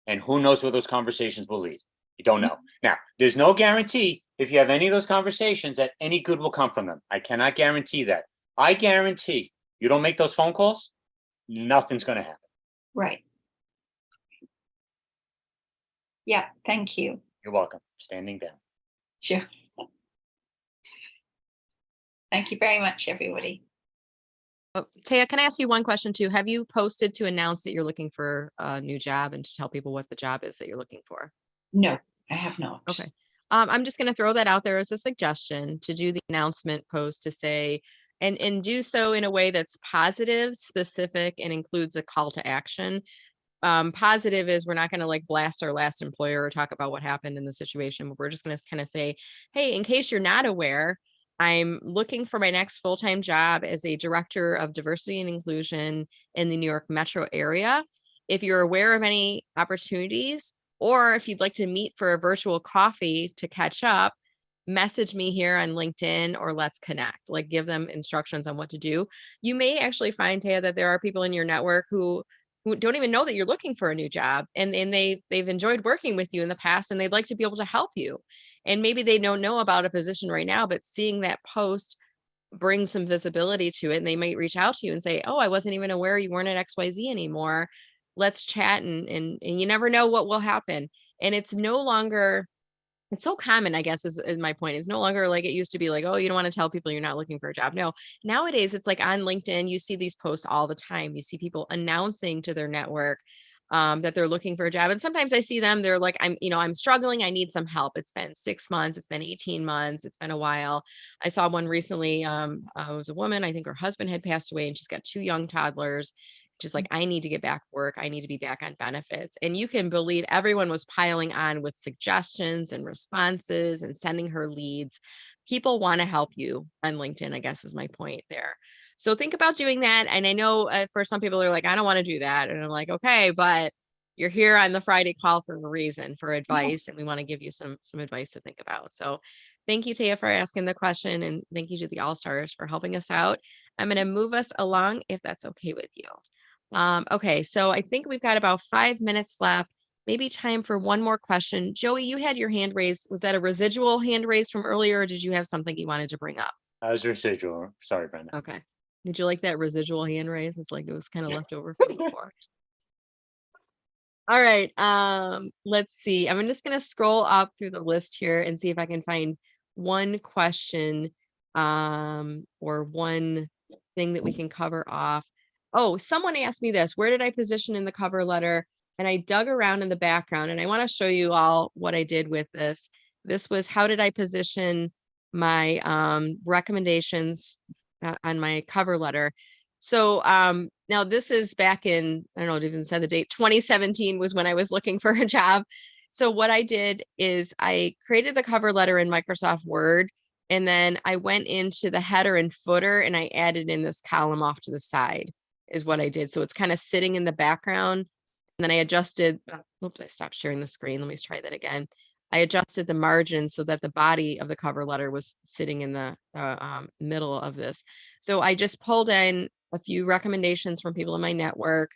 And who knows where those conversations will lead? You don't know. Now, there's no guarantee if you have any of those conversations that any good will come from them. I cannot guarantee that. I guarantee you don't make those phone calls, nothing's going to happen. Right. Yeah, thank you. You're welcome. Standing down. Sure. Thank you very much, everybody. Oh, Taya, can I ask you one question too? Have you posted to announce that you're looking for a new job and to tell people what the job is that you're looking for? No, I have not. Okay. I'm just going to throw that out there as a suggestion to do the announcement post to say, and do so in a way that's positive, specific, and includes a call to action. Positive is we're not going to like blast our last employer or talk about what happened in the situation. We're just going to kind of say, hey, in case you're not aware, I'm looking for my next full-time job as a director of diversity and inclusion in the New York metro area. If you're aware of any opportunities, or if you'd like to meet for a virtual coffee to catch up, message me here on LinkedIn or let's connect, like give them instructions on what to do. You may actually find, Taya, that there are people in your network who don't even know that you're looking for a new job, and they've enjoyed working with you in the past and they'd like to be able to help you. And maybe they don't know about a position right now, but seeing that post brings some visibility to it, and they might reach out to you and say, oh, I wasn't even aware you weren't at XYZ anymore. Let's chat, and you never know what will happen. And it's no longer, it's so common, I guess, is my point. It's no longer like it used to be like, oh, you don't want to tell people you're not looking for a job. No, nowadays it's like on LinkedIn, you see these posts all the time. You see people announcing to their network that they're looking for a job. And sometimes I see them, they're like, I'm struggling. I need some help. It's been 6 months. It's been 18 months. It's been a while. I saw one recently. It was a woman. I think her husband had passed away and she's got 2 young toddlers. Just like, I need to get back to work. I need to be back on benefits. And you can believe everyone was piling on with suggestions and responses and sending her leads. People want to help you on LinkedIn, I guess is my point there. So think about doing that. And I know for some people, they're like, I don't want to do that. And I'm like, okay, but you're here on the Friday call for a reason, for advice. And we want to give you some advice to think about. So thank you, Taya, for asking the question. And thank you to the All-Stars for helping us out. I'm going to move us along if that's okay with you. Okay, so I think we've got about 5 minutes left. Maybe time for one more question. Joey, you had your hand raised. Was that a residual hand raised from earlier, or did you have something you wanted to bring up? As residual. Sorry, Brenda. Okay. Did you like that residual hand raise? It's like it was kind of left over from before. All right. Let's see. I'm just going to scroll up through the list here and see if I can find one question or one thing that we can cover off. Oh, someone asked me this. Where did I position in the cover letter? And I dug around in the background, and I want to show you all what I did with this. This was how did I position my recommendations on my cover letter. So now this is back in, I don't know, it even said the date, 2017 was when I was looking for a job. So what I did is I created the cover letter in Microsoft Word, and then I went into the header and footer and I added in this column off to the side is what I did. So it's kind of sitting in the background. And then I adjusted, oops, I stopped sharing the screen. Let me try that again. I adjusted the margin so that the body of the cover letter was sitting in the middle of this. So I just pulled in a few recommendations from people in my network.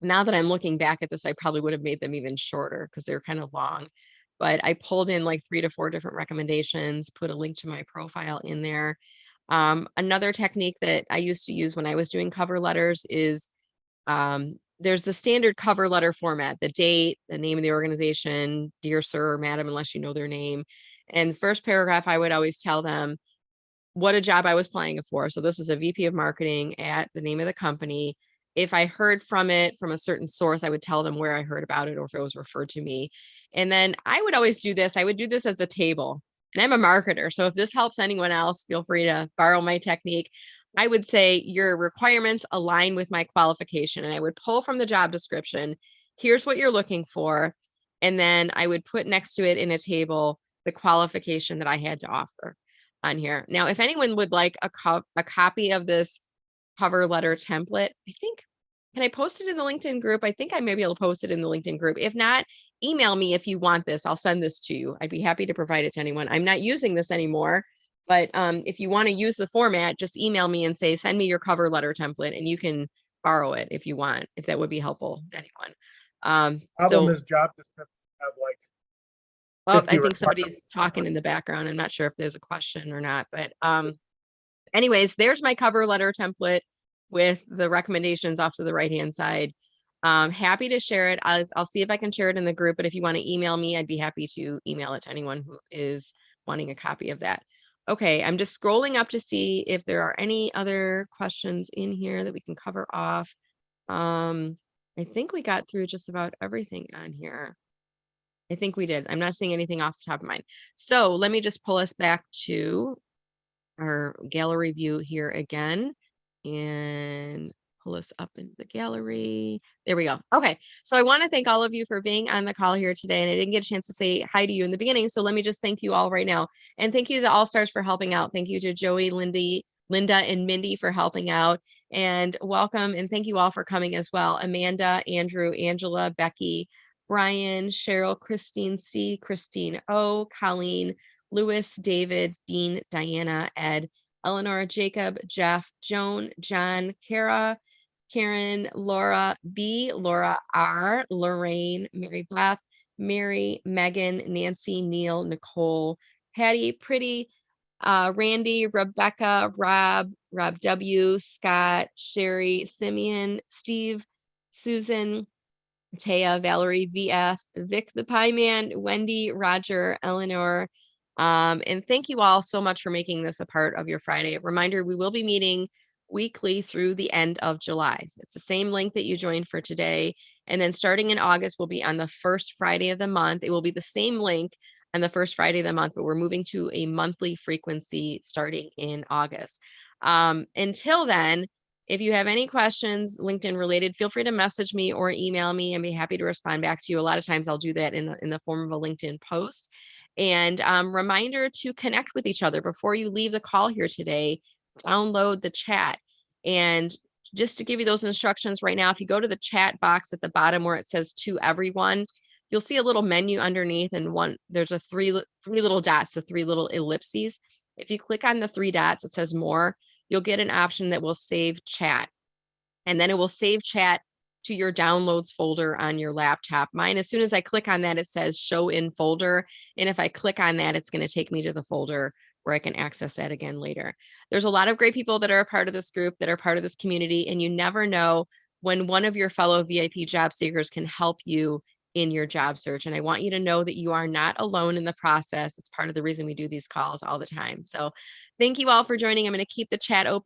Now that I'm looking back at this, I probably would have made them even shorter because they're kind of long. But I pulled in like 3 to 4 different recommendations, put a link to my profile in there. Another technique that I used to use when I was doing cover letters is there's the standard cover letter format, the date, the name of the organization, dear sir or madam, unless you know their name. And the first paragraph, I would always tell them what a job I was applying for. So this is a VP of marketing at the name of the company. If I heard from it from a certain source, I would tell them where I heard about it or if it was referred to me. And then I would always do this. I would do this as a table. And I'm a marketer. So if this helps anyone else, feel free to borrow my technique. I would say your requirements align with my qualification, and I would pull from the job description. Here's what you're looking for. And then I would put next to it in a table the qualification that I had to offer on here. Now, if anyone would like a copy of this cover letter template, I think, can I post it in the LinkedIn group? I think I may be able to post it in the LinkedIn group. If not, email me if you want this. I'll send this to you. I'd be happy to provide it to anyone. I'm not using this anymore, but if you want to use the format, just email me and say, send me your cover letter template, and you can borrow it if you want, if that would be helpful to anyone. Problem is job descriptions have like Oh, 50 I think somebody's talking in the background. I'm not sure if there's a question or not, but anyways, there's my cover letter template with the recommendations off to the right-hand side. Happy to share it. I'll see if I can share it in the group, but if you want to email me, I'd be happy to email it to anyone who is wanting a copy of that. Okay, I'm just scrolling up to see if there are any other questions in here that we can cover off. I think we got through just about everything on here. I think we did. I'm not seeing anything off the top of mind. So let me just pull us back to our gallery view here again and pull us up into the gallery. There we go. Okay. So I want to thank all of you for being on the call here today. And I didn't get a chance to say hi to you in the beginning. So let me just thank you all right now. And thank you to the All-Stars for helping out. Thank you to Joey, Linda, and Mindy for helping out. And welcome. And thank you all for coming as well. Amanda, Andrew, Angela, Becky, Brian, Cheryl, Christine C, Christine O, Colleen, Lewis, David, Dean, Diana, Ed, Eleanor, Jacob, Jeff, Joan, John, Kara, Karen, Laura B, Laura R, Lorraine, Mary Beth, Mary, Megan, Nancy, Neil, Nicole, Patty, Pretty, Randy, Rebecca, Rob W, Scott, Sherry, Simeon, Steve, Susan, Taya, Valerie, VF, Vic the Pie Man, Wendy, Roger, Eleanor. And thank you all so much for making this a part of your Friday. Reminder, we will be meeting weekly through the end of July. It's the same link that you joined for today. And then starting in August, we'll be on the first Friday of the month. It will be the same link on the first Friday of the month, but we're moving to a monthly frequency starting in August. Until then, if you have any questions LinkedIn related, feel free to message me or email me and be happy to respond back to you. A lot of times I'll do that in the form of a LinkedIn post. And reminder to connect with each other before you leave the call here today. Download the chat. And just to give you those instructions right now, if you go to the chat box at the bottom where it says to everyone, you'll see a little menu underneath, and there's a three little dots, the three little ellipses. If you click on the three dots, it says more. You'll get an option that will save chat. And then it will save chat to your downloads folder on your laptop. Mine, as soon as I click on that, it says show in folder. And if I click on that, it's going to take me to the folder where I can access that again later. There's a lot of great people that are a part of this group, that are part of this community, and you never know when one of your fellow VIP job seekers can help you in your job search. And I want you to know that you are not alone in the process. It's part of the reason we do these calls all the time. So thank you all for joining. I'm going to keep the chat open.